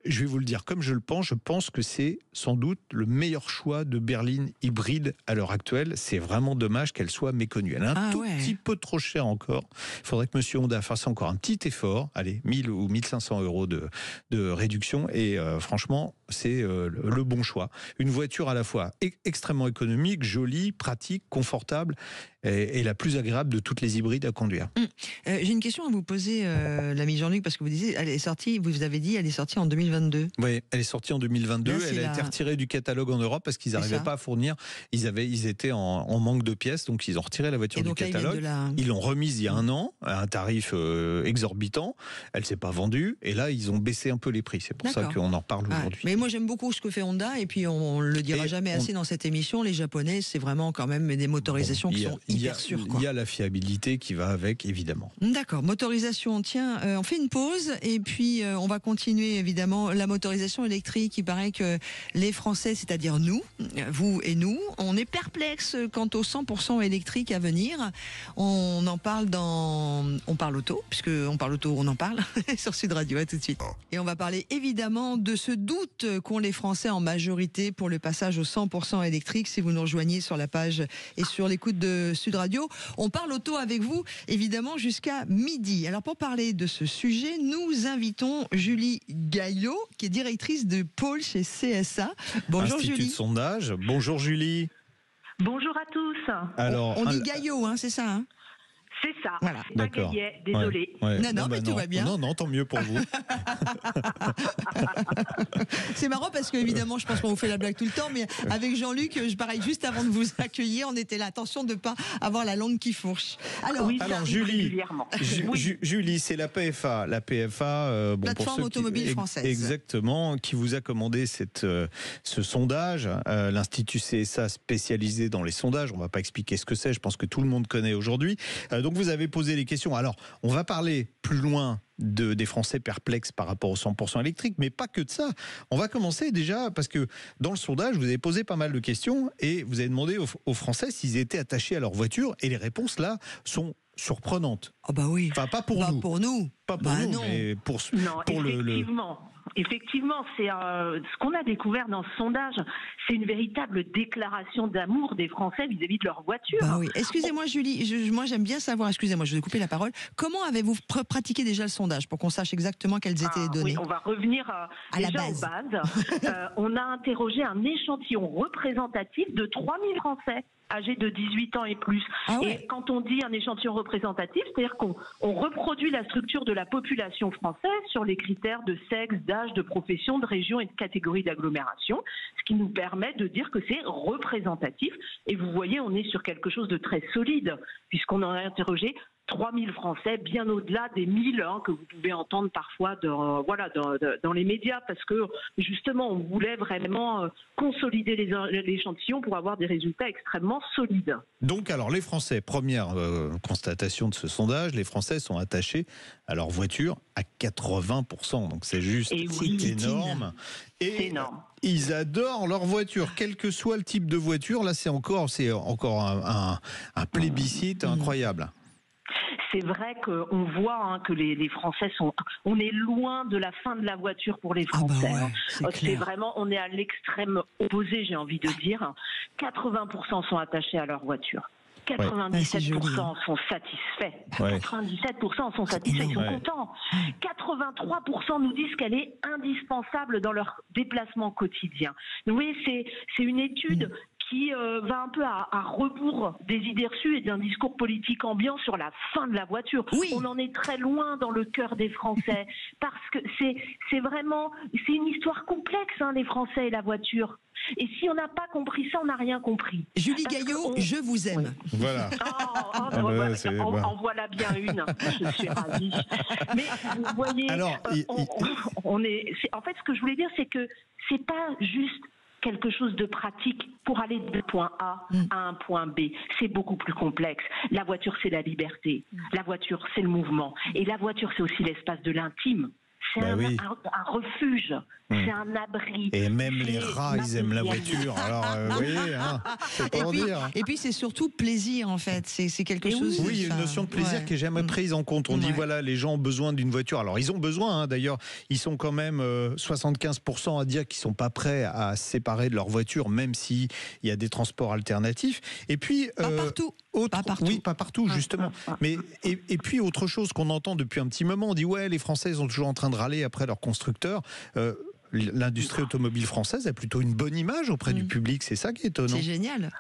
Je vais vous le dire comme je le pense, je pense que c'est sans doute le meilleur choix de berline hybride à l'heure actuelle. C'est vraiment dommage qu'elle soit méconnue. Elle est un petit peu trop chère encore. Il faudrait que monsieur Honda fasse encore un petit effort. Allez, 1000 ou 1500 € de réduction. Et franchement, c'est le bon choix. Une voiture à la fois extrêmement économique, jolie, pratique, confortable et la plus agréable de toutes les hybrides à conduire. J'ai une question à vous poser, l'ami Jean-Luc, parce que vous disiez, elle est sortie, vous avez dit, elle est sortie en 2022. Oui, elle est sortie en 2022. Là, elle a été retirée du catalogue en Europe parce qu'ils n'arrivaient pas à fournir. Ils étaient en manque de pièces, donc ils ont retiré la voiture du catalogue. Ils l'ont remise il y a un an à un tarif exorbitant. Elle ne s'est pas vendue et là, ils ont baissé un peu les prix. C'est pour ça qu'on en parle aujourd'hui. Mais moi, j'aime beaucoup ce que fait Honda et puis on le dira jamais assez dans cette émission. Les Japonais, c'est vraiment quand même des motorisations qui sont hyper sûres. Il y a la fiabilité qui va avec, évidemment. D'accord, motorisation, tiens, on fait une pause et puis on va continuer évidemment la motorisation électrique. Il paraît que les Français, c'est-à-dire nous, vous et nous, on est perplexes quant au 100% électrique à venir. On en parle on parle auto, puisque on parle auto, on en parle sur Sud Radio, à tout de suite. Et on va parler évidemment de ce doute qu'ont les Français en majorité pour le passage au 100% électrique. Si vous nous rejoignez sur la page et sur l'écoute de Sud Radio, on parle auto avec vous, évidemment, jusqu'à midi. Alors, pour parler de ce sujet, nous invitons Julie Gaillot, qui est directrice de pôle chez CSA. Bonjour Institut Julie. de sondage. Bonjour Julie. Bonjour à tous. Alors, on dit Gaillot, hein, c'est ça, hein? C'est ça. Voilà. C'est pas D'accord. Gaillet, désolé. Ouais. Non, mais tout va bien. Non, tant mieux pour vous. C'est marrant parce que évidemment, je pense qu'on vous fait la blague tout le temps, mais avec Jean-Luc, pareil, juste avant de vous accueillir, on était là, attention de ne pas avoir la langue qui fourche. Alors, Oui, ça Alors, arrive Julie, régulièrement. Oui. Julie, c'est la PFA. La PFA, Plateforme automobile française. Exactement, qui vous a commandé ce sondage. L'Institut CSA spécialisé dans les sondages. On ne va pas expliquer ce que c'est, je pense que tout le monde connaît aujourd'hui. Donc vous avez posé les questions. Alors, on va parler plus loin des Français perplexes par rapport au 100% électrique, mais pas que de ça. On va commencer déjà parce que dans le sondage, vous avez posé pas mal de questions et vous avez demandé aux Français s'ils étaient attachés à leur voiture et les réponses là sont surprenantes. oh bah oui. Enfin, pas pour Pas nous. pour nous. Pas pour Bah nous, non. mais pour Effectivement, c'est ce qu'on a découvert dans ce sondage, c'est une véritable déclaration d'amour des Français vis-à-vis de leur voiture. Bah oui. Excusez-moi Julie, moi j'aime bien savoir, excusez-moi, je vous ai coupé la parole. Comment avez-vous pratiqué déjà le sondage pour qu'on sache exactement quelles étaient les données? Oui, on va revenir à la déjà base. aux bases. On a interrogé un échantillon représentatif de 3000 Français âgés de 18 ans et plus. Ah ouais. Et quand on dit un échantillon représentatif, c'est-à-dire qu'on reproduit la structure de la population française sur les critères de sexe, d'âge, de profession, de région et de catégorie d'agglomération, ce qui nous permet de dire que c'est représentatif. Et vous voyez, on est sur quelque chose de très solide, puisqu'on en a interrogé 3000 Français, bien au-delà des 1000 que vous pouvez entendre parfois dans les médias, parce que justement, on voulait vraiment consolider l'échantillon pour avoir des résultats extrêmement solides. Donc, alors, les Français, première constatation de ce sondage, les Français sont attachés à leur voiture à 80%. Donc, c'est juste énorme. C'est énorme. Ils adorent leur voiture, quel que soit le type de voiture. Là, c'est encore un plébiscite incroyable. C'est vrai qu'on voit que les Français on est loin de la fin de la voiture pour les Français. Ah bah ouais, c'est vraiment, on est à l'extrême opposé, j'ai envie de dire. 80% sont attachés à leur voiture. 97% sont satisfaits. Ouais. 97% sont satisfaits, ils sont Ouais. contents. 83% nous disent qu'elle est indispensable dans leur déplacement quotidien. Donc, vous voyez, c'est une étude qui va un peu à rebours des idées reçues et d'un discours politique ambiant sur la fin de la voiture. Oui. On en est très loin dans le cœur des Français parce que c'est vraiment une histoire complexe, les Français et la voiture. Et si on n'a pas compris ça, on n'a rien compris. Julie Gaillot, je vous aime. Voilà. En voilà bien une. Je suis ravie. Mais vous voyez, Alors, en fait, ce que je voulais dire, c'est que c'est pas juste quelque chose de pratique pour aller de point A à un point B. C'est beaucoup plus complexe. La voiture, c'est la liberté. La voiture, c'est le mouvement. Et la voiture, c'est aussi l'espace de l'intime. C'est un refuge, c'est un abri. Et même les rats, ils aiment la voiture. Alors, vous voyez, c'est pas dire. Et puis c'est surtout plaisir en fait. C'est quelque chose. Oui, il y a une notion de plaisir qui est jamais prise en compte. On dit voilà, les gens ont besoin d'une voiture. Alors ils ont besoin, d'ailleurs, ils sont quand même 75% à dire qu'ils sont pas prêts à se séparer de leur voiture, même s'il y a des transports alternatifs. Et puis pas partout. Pas partout. Oui, pas partout, justement. Mais et puis autre chose qu'on entend depuis un petit moment, on dit ouais, les Français sont toujours en train de râler après leur constructeur. L'industrie automobile française a plutôt une bonne image auprès du public, c'est ça qui est étonnant. C'est génial.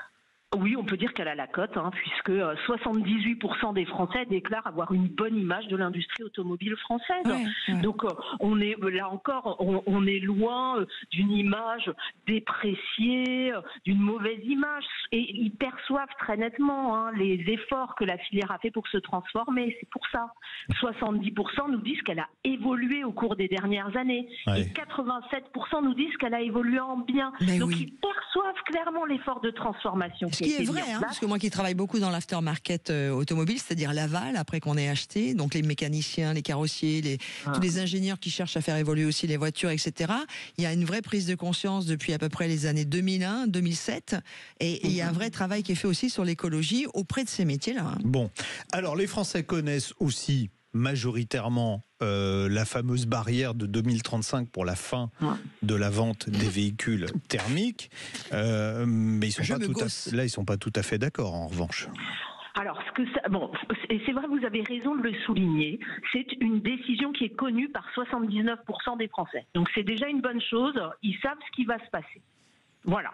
Oui, on peut dire qu'elle a la cote, puisque 78% des Français déclarent avoir une bonne image de l'industrie automobile française. Ouais. Donc, on est là encore, on est loin d'une image dépréciée, d'une mauvaise image. Et ils perçoivent très nettement les efforts que la filière a fait pour se transformer. C'est pour ça. 70% nous disent qu'elle a évolué au cours des dernières années. Ouais. Et 87% nous disent qu'elle a évolué en bien. Mais donc, ils perçoivent clairement l'effort de transformation. Ce qui est vrai, parce que moi qui travaille beaucoup dans l'aftermarket automobile, c'est-à-dire l'aval, après qu'on ait acheté, donc les mécaniciens, les carrossiers, tous les ingénieurs qui cherchent à faire évoluer aussi les voitures, etc. Il y a une vraie prise de conscience depuis à peu près les années 2001, 2007, et il y a un vrai travail qui est fait aussi sur l'écologie auprès de ces métiers-là. Bon, alors les Français connaissent aussi majoritairement la fameuse barrière de 2035 pour la fin de la vente des véhicules thermiques, mais ils sont pas tout à fait d'accord en revanche. Alors, et c'est vrai, vous avez raison de le souligner, c'est une décision qui est connue par 79% des Français. Donc c'est déjà une bonne chose, ils savent ce qui va se passer. Voilà.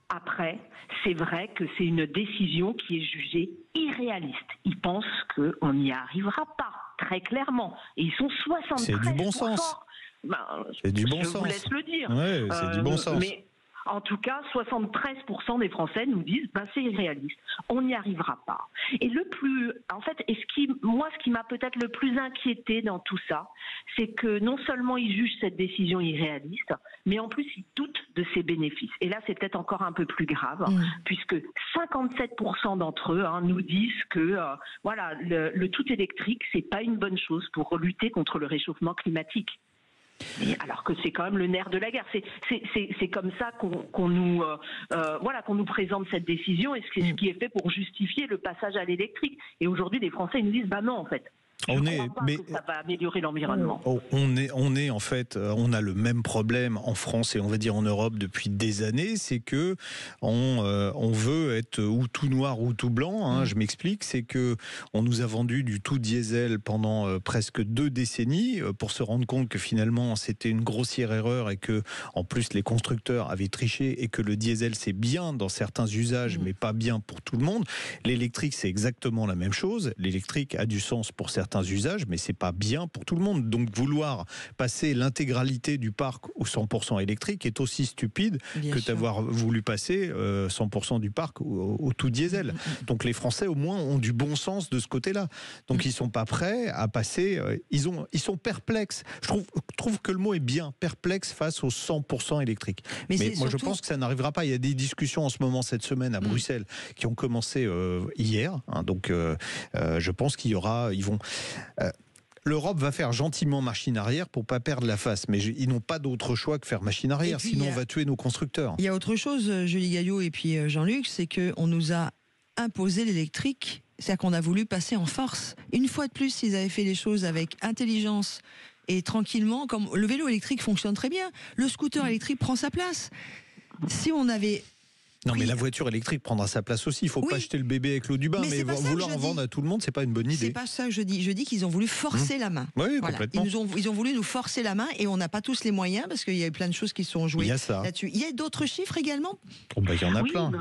Après, c'est vrai que c'est une décision qui est jugée irréaliste. Ils pensent qu'on n'y arrivera pas, très clairement. Et ils sont 73%. C'est du bon sens. C'est du bon je sens. vous laisse le dire. Ouais, c'est du bon sens. Mais en tout cas, 73% des Français nous disent c'est irréaliste, on n'y arrivera pas. Et ce qui m'a peut-être le plus inquiété dans tout ça, c'est que non seulement ils jugent cette décision irréaliste, mais en plus ils doutent de ses bénéfices. Et là, c'est peut-être encore un peu plus grave, puisque 57% d'entre eux nous disent que le tout électrique, c'est pas une bonne chose pour lutter contre le réchauffement climatique. Alors que c'est quand même le nerf de la guerre. C'est comme ça qu'on nous présente cette décision et ce qui est fait pour justifier le passage à l'électrique. Et aujourd'hui, les Français nous disent non, en fait. Que ça va améliorer l'environnement. On est en fait, on a le même problème en France et on va dire en Europe depuis des années, c'est que on veut être ou tout noir ou tout blanc. Je m'explique, c'est que on nous a vendu du tout diesel pendant presque 2 décennies pour se rendre compte que finalement c'était une grossière erreur et que en plus les constructeurs avaient triché et que le diesel c'est bien dans certains usages mais pas bien pour tout le monde. L'électrique c'est exactement la même chose. L'électrique a du sens pour certains usages, mais c'est pas bien pour tout le monde. Donc vouloir passer l'intégralité du parc au 100% électrique est aussi stupide que d'avoir voulu passer 100% du parc au tout diesel. Donc les Français au moins ont du bon sens de ce côté-là. Donc ils sont pas prêts à passer. Ils sont perplexes. Je trouve que le mot est bien, perplexe face au 100% électrique. Mais moi surtout... je pense que ça n'arrivera pas. Il y a des discussions en ce moment cette semaine à Bruxelles qui ont commencé hier. Donc je pense qu'ils vont. L'Europe va faire gentiment machine arrière pour pas perdre la face, mais ils n'ont pas d'autre choix que faire machine arrière, sinon on va tuer nos constructeurs. Il y a autre chose, Julie Gaillot et puis Jean-Luc, c'est qu'on nous a imposé l'électrique, c'est-à-dire qu'on a voulu passer en force. Une fois de plus, s'ils avaient fait les choses avec intelligence et tranquillement, comme le vélo électrique fonctionne très bien, le scooter électrique prend sa place. Si on avait... Non, mais la voiture électrique prendra sa place aussi. Il ne faut pas jeter le bébé avec l'eau du bain. Mais vouloir en vendre à tout le monde, c'est pas une bonne idée. C'est pas ça que je dis. Je dis qu'ils ont voulu forcer la main. Oui, complètement. Ils ont voulu nous forcer la main et on n'a pas tous les moyens parce qu'il y a eu plein de choses qui se sont jouées là-dessus. Il y a d'autres chiffres également ? Il y en a plein.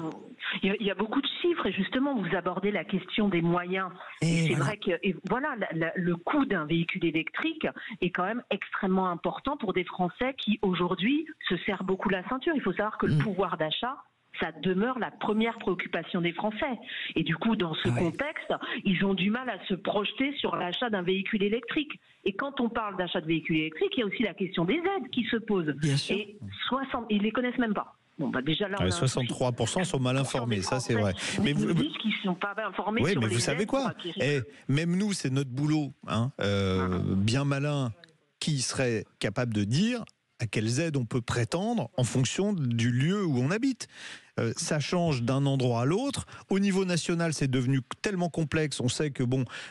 Il y a beaucoup de chiffres et justement vous abordez la question des moyens. Et c'est vrai que le coût d'un véhicule électrique est quand même extrêmement important pour des Français qui aujourd'hui se serrent beaucoup la ceinture. Il faut savoir que le pouvoir d'achat, ça demeure la première préoccupation des Français. Et du coup, dans ce contexte, ils ont du mal à se projeter sur l'achat d'un véhicule électrique. Et quand on parle d'achat de véhicules électriques, il y a aussi la question des aides qui se posent. Bien sûr. Et ils les connaissent même pas. Bon, déjà là, 63% sont mal informés, ça c'est vrai. Mais vous dites qu'ils ne sont pas informés sur mais les vous savez quoi même nous, c'est notre boulot, bien malin, qui serait capable de dire à quelles aides on peut prétendre en fonction du lieu où on habite. Ça change d'un endroit à l'autre. Au niveau national, c'est devenu tellement complexe. On sait que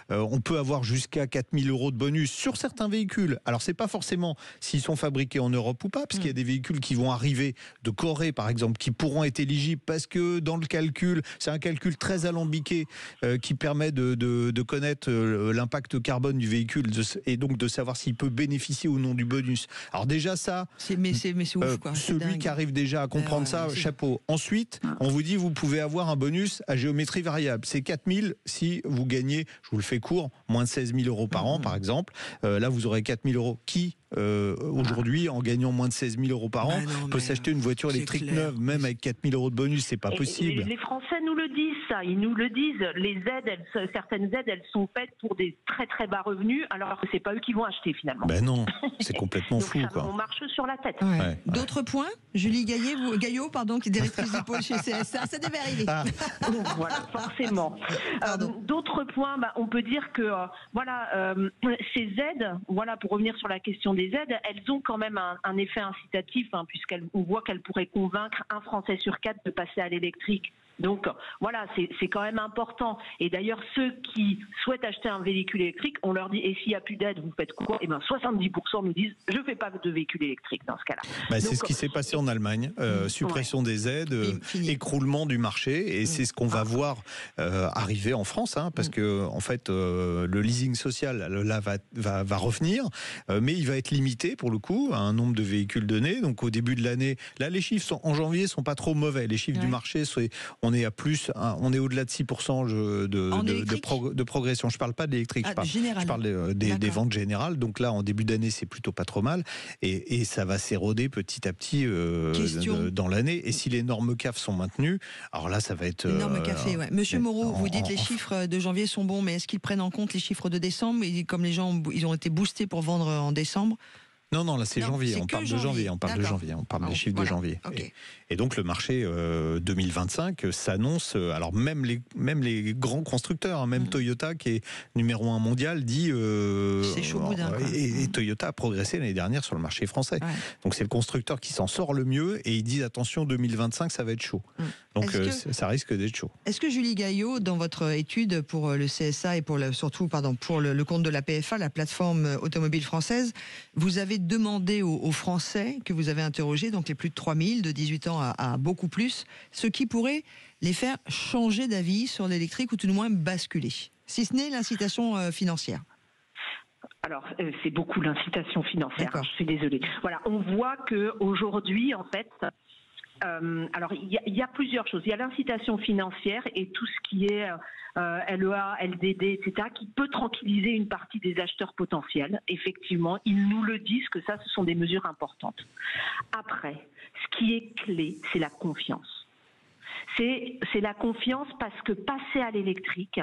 on peut avoir jusqu'à 4 000 € de bonus sur certains véhicules. Alors, c'est pas forcément s'ils sont fabriqués en Europe ou pas, parce qu'il y a des véhicules qui vont arriver de Corée, par exemple, qui pourront être éligibles parce que dans le calcul, c'est un calcul très alambiqué qui permet de connaître l'impact carbone du véhicule et donc de savoir s'il peut bénéficier ou non du bonus. Alors déjà ça, c'est ouf, quoi. Celui qui arrive déjà à comprendre ça, chapeau. Ensuite, on vous dit vous pouvez avoir un bonus à géométrie variable. C'est 4 000 si vous gagnez, je vous le fais court, moins de 16 000 € par an par exemple. Là vous aurez 4 000 € qui aujourd'hui, en gagnant moins de 16 000 € par an, peut s'acheter une voiture électrique neuve, même avec 4 000 € de bonus, c'est pas possible. Les Français nous le disent, ça, ils nous le disent. Les aides, certaines aides, elles sont faites pour des très très bas revenus, alors que c'est pas eux qui vont acheter finalement. Ben non, c'est complètement fou, quoi. On marche sur la tête. D'autres points, Julie Gaillot, qui est directrice du pôle chez CSA, ça devait arriver. Voilà, forcément. D'autres points, on peut dire que ces aides, pour revenir sur la question des aides, elles ont quand même un effet incitatif, puisqu'on voit qu'elles pourraient convaincre un Français sur 4 de passer à l'électrique. Donc voilà, c'est quand même important. Et d'ailleurs, ceux qui souhaitent acheter un véhicule électrique, on leur dit, et s'il n'y a plus d'aide, vous faites quoi? Et bien 70% nous disent, je ne fais pas de véhicule électrique dans ce cas-là. C'est ce qui s'est passé en Allemagne, suppression des aides, écroulement du marché, et c'est ce qu'on va voir arriver en France, parce que en fait, le leasing social là va revenir, mais il va être limité pour le coup à un nombre de véhicules donnés. Donc au début de l'année, là les chiffres en janvier sont pas trop mauvais. Les chiffres du marché, on est à plus, on est au-delà de 6% de progression. Je parle pas d'électrique, je parle des ventes générales. Donc là, en début d'année, c'est plutôt pas trop mal, et ça va s'éroder petit à petit dans l'année. Et si les normes CAF sont maintenues, alors là, ça va être les normes café. Monsieur Moreau, vous dites les chiffres de janvier sont bons, mais est-ce qu'ils prennent en compte les chiffres de décembre? Et comme les gens ils ont été boostés pour vendre en décembre? Non, là c'est janvier, on parle de janvier, on parle des chiffres de janvier. Okay. Et donc le marché 2025 s'annonce, alors même les grands constructeurs, même Toyota qui est numéro 1 mondial dit... c'est chaud boudin. Et Toyota a progressé l'année dernière sur le marché français. Ouais. Donc c'est le constructeur qui s'en sort le mieux, et ils disent attention 2025 ça va être chaud. Donc ça risque d'être chaud. Est-ce que Julie Gaillot, dans votre étude pour le CSA et pour surtout pour le compte de la PFA, la plateforme automobile française, vous avez demandé aux Français que vous avez interrogés, donc les plus de 3000, de 18 ans à beaucoup plus, ce qui pourrait les faire changer d'avis sur l'électrique ou tout du moins basculer, si ce n'est l'incitation financière? Alors, c'est beaucoup l'incitation financière, je suis désolée. Voilà, on voit qu'aujourd'hui, en fait... alors, il y a plusieurs choses. Il y a l'incitation financière et tout ce qui est LEA, LDD, etc., qui peut tranquilliser une partie des acheteurs potentiels. Effectivement, ils nous le disent que ça, ce sont des mesures importantes. Après, ce qui est clé, c'est la confiance. C'est la confiance parce que passer à l'électrique,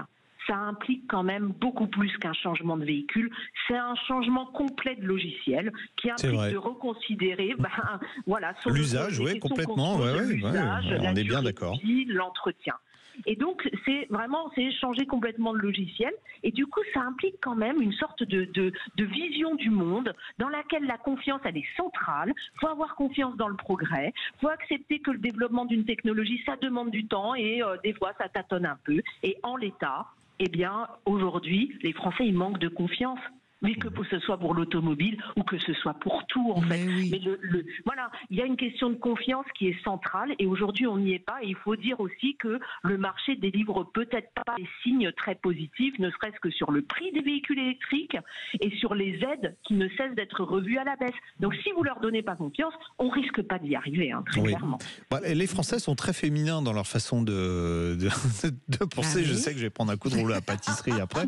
ça implique quand même beaucoup plus qu'un changement de véhicule. C'est un changement complet de logiciel qui implique de reconsidérer l'usage, complètement. On est bien d'accord. L'entretien. Et donc, c'est changer complètement de logiciel. Et du coup, ça implique quand même une sorte de vision du monde dans laquelle la confiance, elle est centrale. Il faut avoir confiance dans le progrès. Il faut accepter que le développement d'une technologie, ça demande du temps et des fois, ça tâtonne un peu. Et en l'état, aujourd'hui, les Français, ils manquent de confiance. Mais que ce soit pour l'automobile ou que ce soit pour tout, en fait. Mais voilà, il y a une question de confiance qui est centrale et aujourd'hui, on n'y est pas. Et il faut dire aussi que le marché délivre peut-être pas des signes très positifs, ne serait-ce que sur le prix des véhicules électriques et sur les aides qui ne cessent d'être revues à la baisse. Donc, si vous leur donnez pas confiance, on risque pas d'y arriver, très clairement. Les Français sont très féminins dans leur façon de penser. Je sais que je vais prendre un coup de rouleau à pâtisserie après.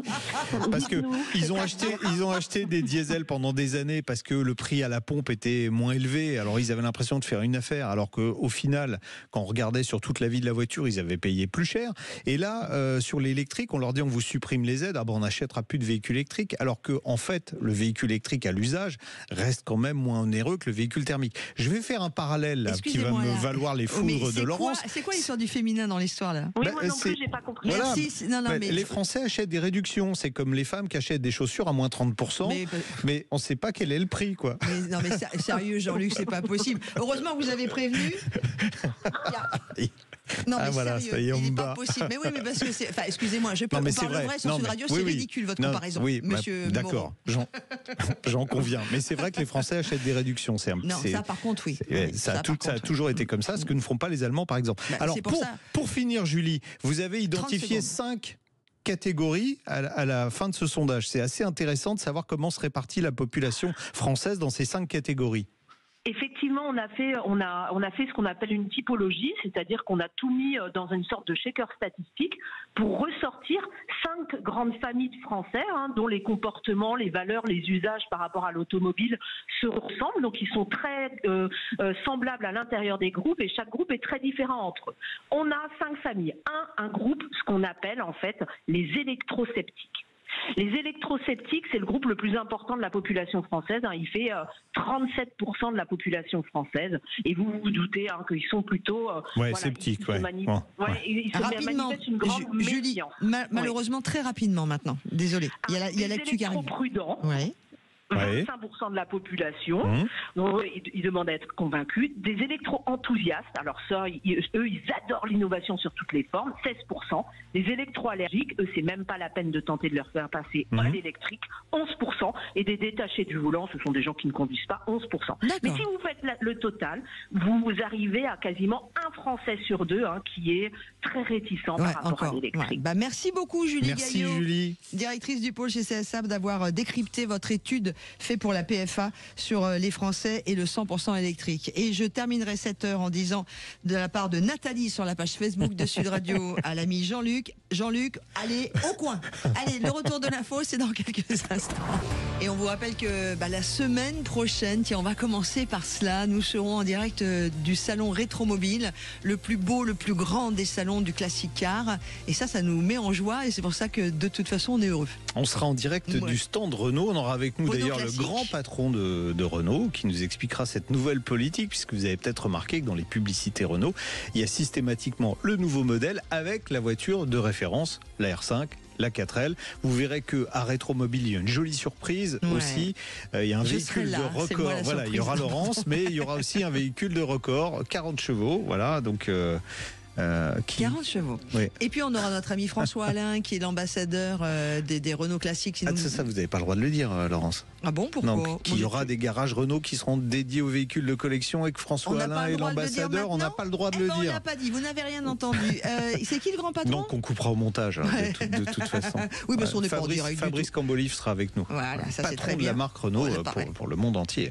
Parce que ils ont acheté des diesels pendant des années parce que le prix à la pompe était moins élevé. Alors ils avaient l'impression de faire une affaire, alors qu'au final, quand on regardait sur toute la vie de la voiture, ils avaient payé plus cher. Et là, sur l'électrique, on leur dit on vous supprime les aides, on n'achètera plus de véhicules électriques, alors que en fait, le véhicule électrique à l'usage reste quand même moins onéreux que le véhicule thermique. Je vais faire un parallèle là, qui va me valoir les foudres de Laurence. C'est quoi l'histoire du féminin dans l'histoire là? Oui, moi non plus, j'ai pas compris. Voilà. Mais les Français achètent des réductions. C'est comme les femmes qui achètent des chaussures à moins 30%, mais on ne sait pas quel est le prix, quoi. Mais sérieux, Jean-Luc, c'est pas possible. Heureusement que vous avez prévenu. Non, mais voilà, sérieux, ça y est, il n'est pas possible. Mais oui, mais parce que c'est... Enfin, excusez-moi, on parle vrai sur Sud Radio, c'est ridicule votre comparaison, monsieur d'accord, j'en conviens. Mais c'est vrai que les Français achètent des réductions. Ça par contre, oui. Ça a toujours été comme ça, ce que ne font pas les Allemands, par exemple. Alors, pour finir, Julie, vous avez identifié 5 catégories à la fin de ce sondage. C'est assez intéressant de savoir comment se répartit la population française dans ces 5 catégories. Effectivement, on a fait ce qu'on appelle une typologie, c'est-à-dire qu'on a tout mis dans une sorte de shaker statistique pour ressortir 5 grandes familles de Français, dont les comportements, les valeurs, les usages par rapport à l'automobile se ressemblent. Donc, ils sont très semblables à l'intérieur des groupes et chaque groupe est très différent entre eux. On a 5 familles. Un groupe, ce qu'on appelle en fait les électrosceptiques. Les électrosceptiques, c'est le groupe le plus important de la population française. Il fait 37% de la population française. Et vous vous doutez qu'ils sont plutôt... sceptiques. Ils se manifestent une grande Julie, malheureusement, très rapidement maintenant. Désolée. Il y a l'actu qui arrive. Prudents. Ouais. 25% de la population. Mmh. Donc, ils demandent à être convaincus. Des électro-enthousiastes, alors ça, eux, ils adorent l'innovation sur toutes les formes, 16%. Les électro-allergiques, eux, c'est même pas la peine de tenter de leur faire passer à l'électrique, 11%. Et des détachés du volant, ce sont des gens qui ne conduisent pas, 11%. Mais si vous faites le total, vous arrivez à quasiment un Français sur deux qui est très réticent par rapport à l'électrique. Ouais. Merci beaucoup, Julie Merci, Gaillot, Julie. directrice du pôle chez CSA, d'avoir décrypté votre étude faite pour la PFA sur les Français et le 100% électrique. Et je terminerai cette heure en disant de la part de Nathalie sur la page Facebook de Sud Radio à l'ami Jean-Luc, allez au coin. Allez, le retour de l'info, c'est dans quelques instants. Et on vous rappelle que la semaine prochaine, on va commencer par cela. Nous serons en direct du salon Rétromobile, le plus beau, le plus grand des salons du Classic Car. Et ça nous met en joie et c'est pour ça que de toute façon, on est heureux. On sera en direct du stand Renault. On aura avec nous Renault d'ailleurs Classique. le grand patron de Renault qui nous expliquera cette nouvelle politique, puisque vous avez peut-être remarqué que dans les publicités Renault, il y a systématiquement le nouveau modèle avec la voiture de référence, la R5. La 4L. Vous verrez qu'à Rétromobile, il y a une jolie surprise aussi. Il y a un véhicule de record. Voilà, il y aura Laurence, mais il y aura aussi un véhicule de record, 40 chevaux. Voilà, donc. 40 chevaux. Oui. Et puis on aura notre ami François Alain qui est l'ambassadeur des Renault classiques. Ça, vous n'avez pas le droit de le dire, Laurence. Ah bon, pourquoi? Donc, qu'il y aura des garages Renault qui seront dédiés aux véhicules de collection et que François Alain est l'ambassadeur, on n'a pas le droit de le dire. On l'a pas dit, vous n'avez rien entendu. C'est qui le grand patron? Donc on coupera au montage, de toute façon. Oui, parce qu'on n'est pas en direct. Fabrice Cambolive sera avec nous. Voilà, ça c'est très patron bien. de la marque Renault pour le monde entier.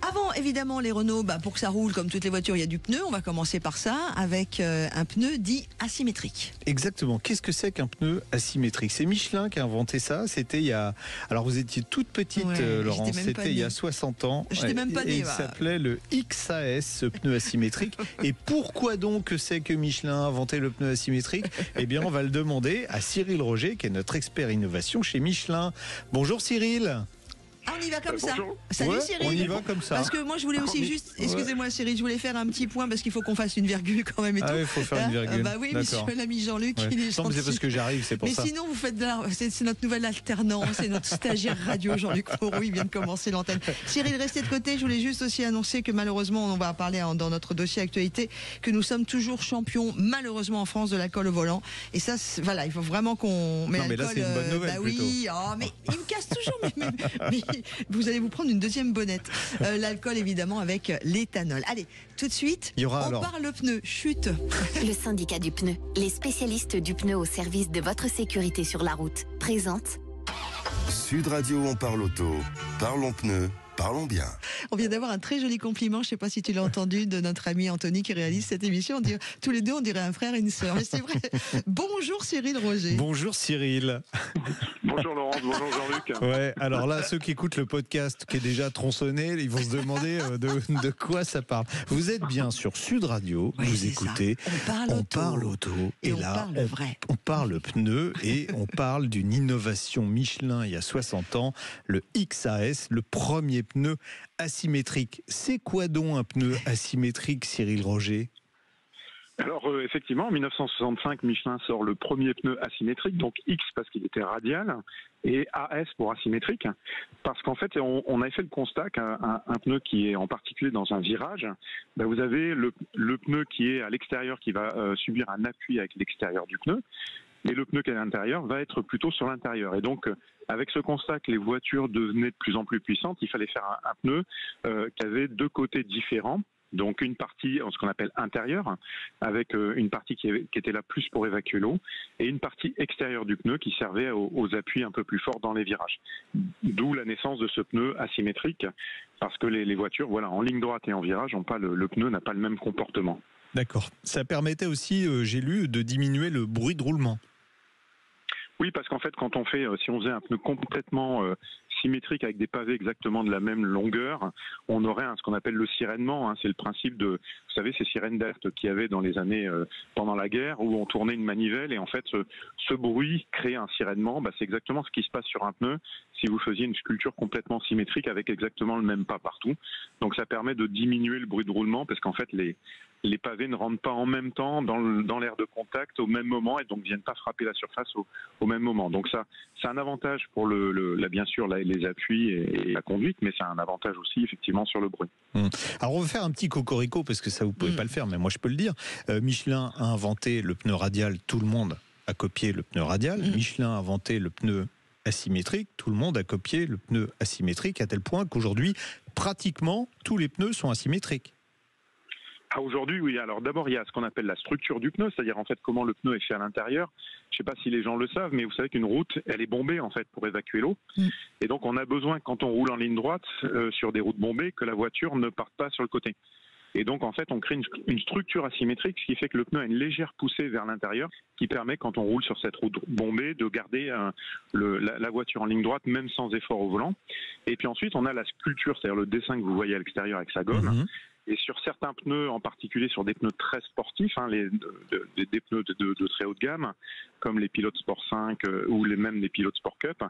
Avant, évidemment, les Renault, pour que ça roule comme toutes les voitures, il y a du pneu. On va commencer par ça, avec un pneu dit asymétrique. Exactement. Qu'est-ce que c'est qu'un pneu asymétrique? C'est Michelin qui a inventé ça. C'était il y a... Alors vous étiez toute petite, Laurence. C'était il y a 60 ans. J'étais même pas née. Et il s'appelait le XAS, ce pneu asymétrique. Et pourquoi donc c'est que Michelin a inventé le pneu asymétrique? Eh bien, on va le demander à Cyril Roger, qui est notre expert innovation chez Michelin. Bonjour Cyril. Ah, on y va comme ça. Bonjour. Salut Cyril. On y va comme ça. Parce que moi je voulais aussi juste, excusez-moi Cyril, je voulais faire un petit point parce qu'il faut qu'on fasse une virgule quand même et tout. Ah oui, il faut faire une virgule. Bah oui, monsieur l'ami Jean-Luc, il est Non, mais c'est gentil. parce que j'arrive, c'est pour Mais ça. sinon, vous faites c'est notre nouvelle alternant, c'est notre stagiaire radio, Jean-Luc Moreau, il vient de commencer l'antenne. Cyril, restez de côté, je voulais juste aussi annoncer que malheureusement, on va parler dans notre dossier actualité, que nous sommes toujours champions, malheureusement en France, de l'alcool au volant. Et ça, voilà, il faut vraiment qu'on... Non, mais là, c'est une bonne nouvelle, bah oui, mais il me casse toujours, mais vous allez vous prendre une deuxième bonnette. L'alcool, évidemment, avec l'éthanol. Allez, tout de suite, on parle le pneu. Chute. Le syndicat du pneu, les spécialistes du pneu au service de votre sécurité sur la route, présente Sud Radio, on parle auto. Parlons pneus. Parlons bien. On vient d'avoir un très joli compliment, je ne sais pas si tu l'as entendu, de notre ami Anthony qui réalise cette émission. Tous les deux, on dirait un frère et une sœur. Mais c'est vrai. Bonjour Cyril Roger. Bonjour Cyril. Bonjour Laurence, bonjour Jean-Luc. Ouais, alors là, ceux qui écoutent le podcast qui est déjà tronçonné, ils vont se demander de quoi ça parle. Vous êtes bien sur Sud Radio, vous écoutez. On parle auto. Et là, parle vrai. On parle pneu et on parle d'une innovation Michelin il y a 60 ans, le XAS, le premier pneu asymétrique. C'est quoi donc un pneu asymétrique, Cyril Roger ? Alors effectivement, en 1965, Michelin sort le premier pneu asymétrique, donc X parce qu'il était radial, et AS pour asymétrique, parce qu'en fait, on avait fait le constat qu'un pneu qui est en particulier dans un virage, vous avez le pneu qui est à l'extérieur qui va subir un appui avec l'extérieur du pneu, et le pneu qui est à l'intérieur va être plutôt sur l'intérieur. Et donc, avec ce constat que les voitures devenaient de plus en plus puissantes, il fallait faire un pneu qui avait deux côtés différents. Donc une partie, ce qu'on appelle intérieure, avec une partie qui était là plus pour évacuer l'eau, et une partie extérieure du pneu qui servait aux appuis un peu plus forts dans les virages. D'où la naissance de ce pneu asymétrique, parce que les voitures, en ligne droite et en virage, le pneu n'a pas le même comportement. D'accord. Ça permettait aussi, j'ai lu, de diminuer le bruit de roulement. Oui, parce qu'en fait, quand si on faisait un pneu complètement symétrique avec des pavés exactement de la même longueur, on aurait ce qu'on appelle le sirénement. C'est le principe de, vous savez, ces sirènes d'alerte qu'il y avait dans les années pendant la guerre où on tournait une manivelle et en fait ce bruit crée un sirénement. C'est exactement ce qui se passe sur un pneu si vous faisiez une sculpture complètement symétrique avec exactement le même pas partout. Donc ça permet de diminuer le bruit de roulement parce qu'en fait les pavés ne rentrent pas en même temps dans l'aire de contact au même moment et donc viennent pas frapper la surface au même moment. Donc ça, c'est un avantage pour bien sûr les appuis et la conduite, mais c'est un avantage aussi effectivement sur le bruit. Alors on va faire un petit cocorico parce que ça vous pouvez pas le faire, mais moi je peux le dire. Michelin a inventé le pneu radial, tout le monde a copié le pneu radial. Michelin a inventé le pneu asymétrique, tout le monde a copié le pneu asymétrique à tel point qu'aujourd'hui, pratiquement tous les pneus sont asymétriques. Aujourd'hui, oui. Alors d'abord, il y a ce qu'on appelle la structure du pneu, c'est-à-dire en fait comment le pneu est fait à l'intérieur. Je ne sais pas si les gens le savent, mais vous savez qu'une route, elle est bombée en fait pour évacuer l'eau. Et donc on a besoin, quand on roule en ligne droite sur des routes bombées, que la voiture ne parte pas sur le côté. Et donc en fait, on crée une structure asymétrique, ce qui fait que le pneu a une légère poussée vers l'intérieur, qui permet, quand on roule sur cette route bombée, de garder la voiture en ligne droite, même sans effort au volant. Et puis ensuite, on a la sculpture, c'est-à-dire le dessin que vous voyez à l'extérieur avec sa gomme. Et sur certains pneus, en particulier sur des pneus très sportifs, des pneus de très haute gamme, comme les Pilotes Sport 5 ou même les Pilotes Sport Cup,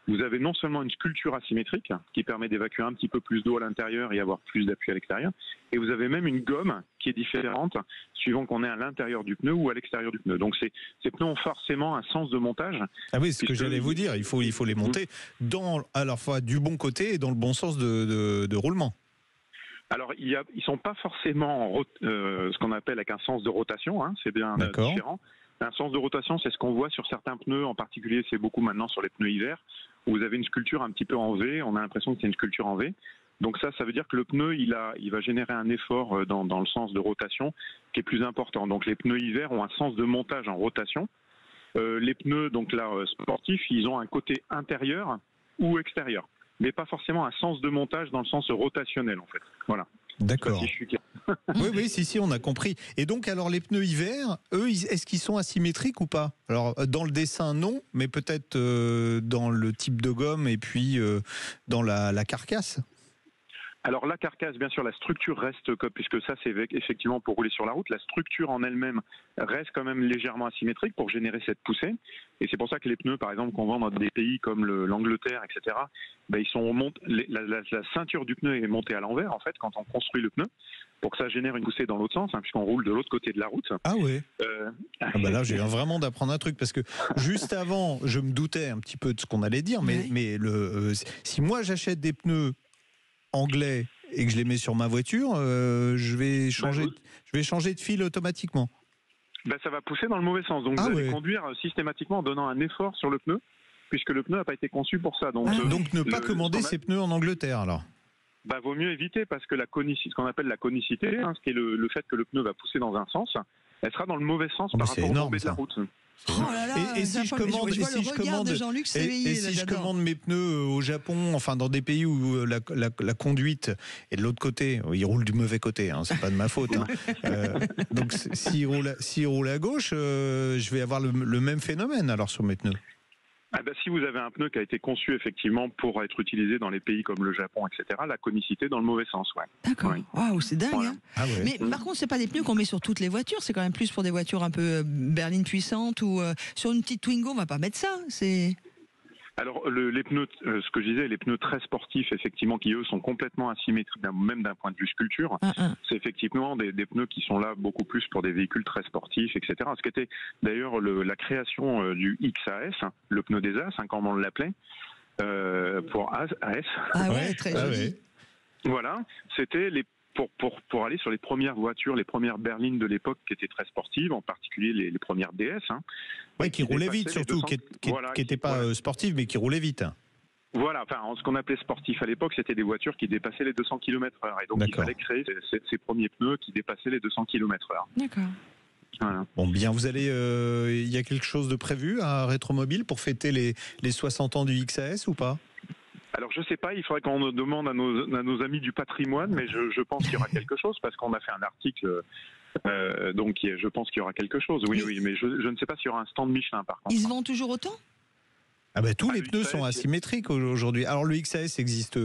vous avez non seulement une sculpture asymétrique qui permet d'évacuer un petit peu plus d'eau à l'intérieur et avoir plus d'appui à l'extérieur, et vous avez même une gomme qui est différente suivant qu'on est à l'intérieur du pneu ou à l'extérieur du pneu. Donc ces pneus ont forcément un sens de montage. Ah oui, c'est ce que j'allais vous dire, il faut les monter à la fois du bon côté et dans le bon sens de roulement. Alors, ils sont pas forcément ce qu'on appelle avec un sens de rotation, c'est bien différent. Un sens de rotation, c'est ce qu'on voit sur certains pneus, en particulier, c'est beaucoup maintenant sur les pneus hiver, où vous avez une sculpture un petit peu en V, on a l'impression que c'est une sculpture en V. Donc ça veut dire que le pneu, il va générer un effort dans le sens de rotation qui est plus important. Donc les pneus hiver ont un sens de montage en rotation. Les pneus, donc là, sportifs, ils ont un côté intérieur ou extérieur, mais pas forcément un sens de montage dans le sens rotationnel en fait. Voilà. D'accord. Si je suis clair. Oui, si, on a compris. Et donc, alors, les pneus hiver, eux, est-ce qu'ils sont asymétriques ou pas? Alors, dans le dessin, non, mais peut-être dans le type de gomme et puis dans la carcasse. Alors la carcasse, bien sûr, la structure reste, puisque ça c'est effectivement pour rouler sur la route, la structure en elle-même reste quand même légèrement asymétrique pour générer cette poussée. Et c'est pour ça que les pneus, par exemple, qu'on vend dans des pays comme l'Angleterre, etc., ils sont la ceinture du pneu est montée à l'envers, en fait, quand on construit le pneu, pour que ça génère une poussée dans l'autre sens, puisqu'on roule de l'autre côté de la route. Ah ouais. Là, j'ai vraiment d'apprendre un truc, parce que juste avant, je me doutais un petit peu de ce qu'on allait dire, mais si moi j'achète des pneus anglais et que je les mets sur ma voiture, je vais changer de fil automatiquement. Ça va pousser dans le mauvais sens. Donc vous allez conduire systématiquement en donnant un effort sur le pneu, puisque le pneu n'a pas été conçu pour ça. Donc ne pas commander ces pneus en Angleterre alors. Vaut mieux éviter, parce que ce qu'on appelle la conicité, ce qui est le fait que le pneu va pousser dans un sens, elle sera dans le mauvais sens par rapport au tombé de la route. Oh là là, et si je commande mes pneus au Japon, enfin dans des pays où la conduite est de l'autre côté, ils roulent du mauvais côté, c'est pas de ma faute. Donc s'ils roulent à gauche, je vais avoir le même phénomène alors sur mes pneus. Si vous avez un pneu qui a été conçu effectivement pour être utilisé dans les pays comme le Japon, etc., la conicité dans le mauvais sens. D'accord. Waouh, c'est dingue. Voilà. Mais par contre, c'est pas des pneus qu'on met sur toutes les voitures. C'est quand même plus pour des voitures un peu berlines puissantes ou sur une petite Twingo, on va pas mettre ça. Alors les pneus, ce que je disais, les pneus très sportifs, effectivement, qui eux sont complètement asymétriques, même d'un point de vue sculpture, c'est effectivement des pneus qui sont là beaucoup plus pour des véhicules très sportifs, etc. Ce qui était d'ailleurs la création du XAS, le pneu des As, comme on l'appelait, pour AS. Ah ouais, très joli. Voilà, c'était pour aller sur les premières voitures, les premières berlines de l'époque qui étaient très sportives, en particulier les premières DS. Qui roulaient vite surtout, qui n'étaient pas sportives mais qui roulaient vite. Voilà, ce qu'on appelait sportif à l'époque, c'était des voitures qui dépassaient les 200 km/h. Et donc il fallait créer ces premiers pneus qui dépassaient les 200 km/h. D'accord. Voilà. Bon, bien, vous allez, il y a quelque chose de prévu à Rétromobile pour fêter les 60 ans du XAS ou pas? Alors je sais pas, il faudrait qu'on demande à nos amis du patrimoine, mais je pense qu'il y aura quelque chose, parce qu'on a fait un article, donc je pense qu'il y aura quelque chose, oui, mais je ne sais pas s'il y aura un stand Michelin par contre. Ils se vendent toujours autant? Tous les le pneus XAS, sont asymétriques aujourd'hui. Alors le XAS existe,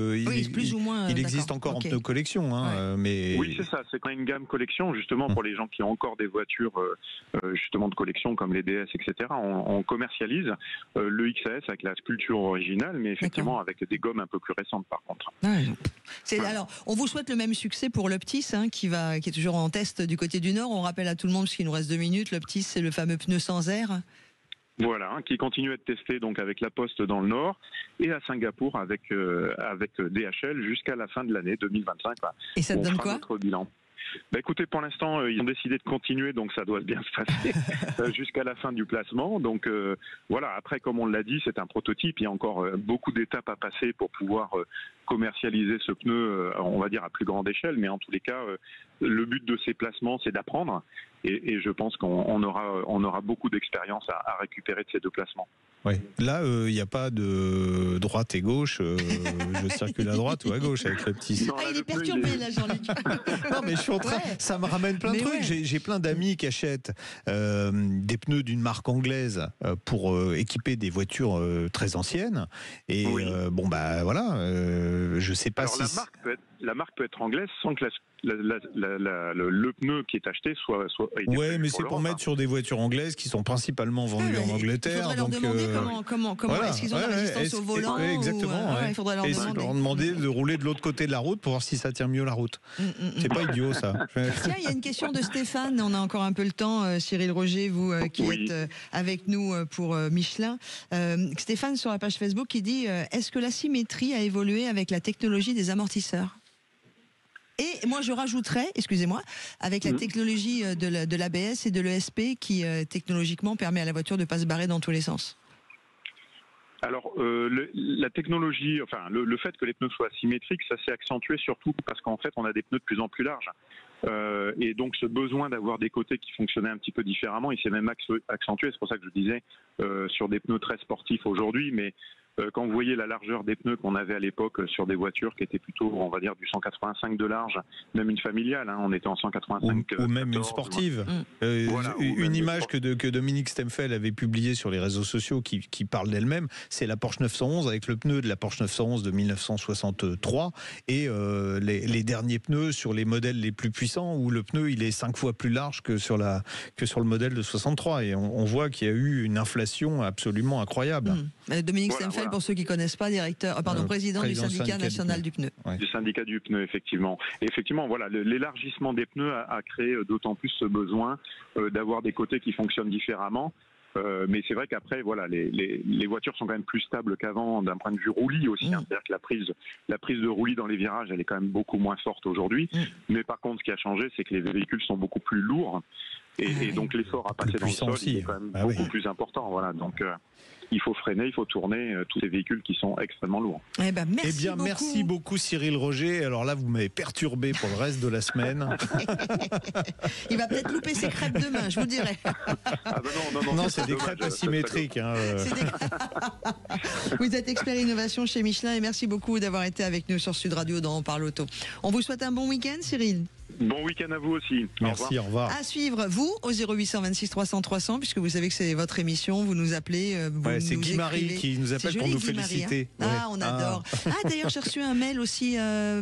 plus ou moins. il existe encore en pneus collection, mais Oui, c'est ça. C'est quand même une gamme collection, justement, pour les gens qui ont encore des voitures justement de collection comme les DS, etc. On commercialise le XAS avec la sculpture originale, mais effectivement avec des gommes un peu plus récentes, par contre. Alors, on vous souhaite le même succès pour l'Optis, qui est toujours en test du côté du Nord. On rappelle à tout le monde, parce qu'il nous reste 2 minutes, l'Optis, c'est le fameux pneu sans air. Voilà, qui continue à être testé donc avec La Poste dans le Nord et à Singapour avec DHL jusqu'à la fin de l'année 2025. Et ça te donne quoi ? Notre bilan. Écoutez, pour l'instant, ils ont décidé de continuer, donc ça doit bien se passer jusqu'à la fin du placement. Donc voilà, après, comme on l'a dit, c'est un prototype. Il y a encore beaucoup d'étapes à passer pour pouvoir commercialiser ce pneu, on va dire, à plus grande échelle. Mais en tous les cas, le but de ces placements, c'est d'apprendre. Et je pense qu'on aura beaucoup d'expérience à récupérer de ces 2 placements. Oui. Là, il n'y a pas de droite et gauche. Je circule à droite ou à gauche avec le petit. Il est perturbé, là, Jean-Luc. Non, mais je suis en train. Ça me ramène plein de trucs. J'ai plein d'amis qui achètent des pneus d'une marque anglaise pour équiper des voitures très anciennes. Et voilà. Je sais pas. Alors la marque peut être anglaise sans que le pneu qui est acheté soit. Ouais, mais c'est pour mettre sur des voitures anglaises qui sont principalement vendues en Angleterre. Il faudrait leur demander comment est-ce qu'ils ont la résistance au volant. Exactement. Il faudrait leur demander de rouler de l'autre côté de la route pour voir si ça tient mieux la route. C'est pas idiot, ça. Tiens, il y a une question de Stéphane. On a encore un peu le temps. Cyril Roger, vous qui êtes avec nous pour Michelin. Stéphane sur la page Facebook qui dit est-ce que la symétrie a évolué avec la technologie des amortisseurs ? Et moi, je rajouterais, excusez-moi, avec la technologie de l'ABS et de l'ESP qui, technologiquement, permet à la voiture de ne pas se barrer dans tous les sens. Alors, la technologie, le fait que les pneus soient asymétriques, ça s'est accentué surtout parce qu'en fait, on a des pneus de plus en plus larges. Et donc, ce besoin d'avoir des côtés qui fonctionnaient un petit peu différemment, il s'est même accentué. C'est pour ça que je disais sur des pneus très sportifs aujourd'hui, mais quand vous voyez la largeur des pneus qu'on avait à l'époque sur des voitures qui étaient plutôt, on va dire, du 185 de large, même une familiale, on était en 185. Ou même une sportive. Une image que Dominique Stemfel avait publiée sur les réseaux sociaux qui parle d'elle-même, c'est la Porsche 911 avec le pneu de la Porsche 911 de 1963 et les derniers pneus sur les modèles les plus puissants où le pneu il est 5 fois plus large que sur le modèle de 63 et on voit qu'il y a eu une inflation absolument incroyable. Dominique Stemfel, pour ceux qui ne connaissent pas, président du syndicat national du pneu. Du syndicat du pneu, effectivement. Et effectivement, voilà, l'élargissement des pneus a créé d'autant plus ce besoin d'avoir des côtés qui fonctionnent différemment. Mais c'est vrai qu'après, voilà, les voitures sont quand même plus stables qu'avant d'un point de vue roulis aussi. C'est-à-dire que la prise de roulis dans les virages, elle est quand même beaucoup moins forte aujourd'hui. Mais par contre, ce qui a changé, c'est que les véhicules sont beaucoup plus lourds. Et donc l'effort à passer dans le sol est quand même beaucoup plus important. Voilà, donc il faut freiner, il faut tourner tous ces véhicules qui sont extrêmement lourds. Merci beaucoup Cyril Roger. Alors là, vous m'avez perturbé pour le reste de la semaine. Il va peut-être louper ses crêpes demain, je vous dirai. Non, c'est des crêpes asymétriques. Vous êtes expert innovation chez Michelin et merci beaucoup d'avoir été avec nous sur Sud Radio dans On Parle Auto. On vous souhaite un bon week-end, Cyril. Bon week-end à vous aussi. Merci, au revoir. À suivre, vous, au 0826 300 300, puisque vous savez que c'est votre émission, vous nous appelez, c'est Guy-Marie qui nous appelle pour nous féliciter. On adore. D'ailleurs, j'ai reçu un mail aussi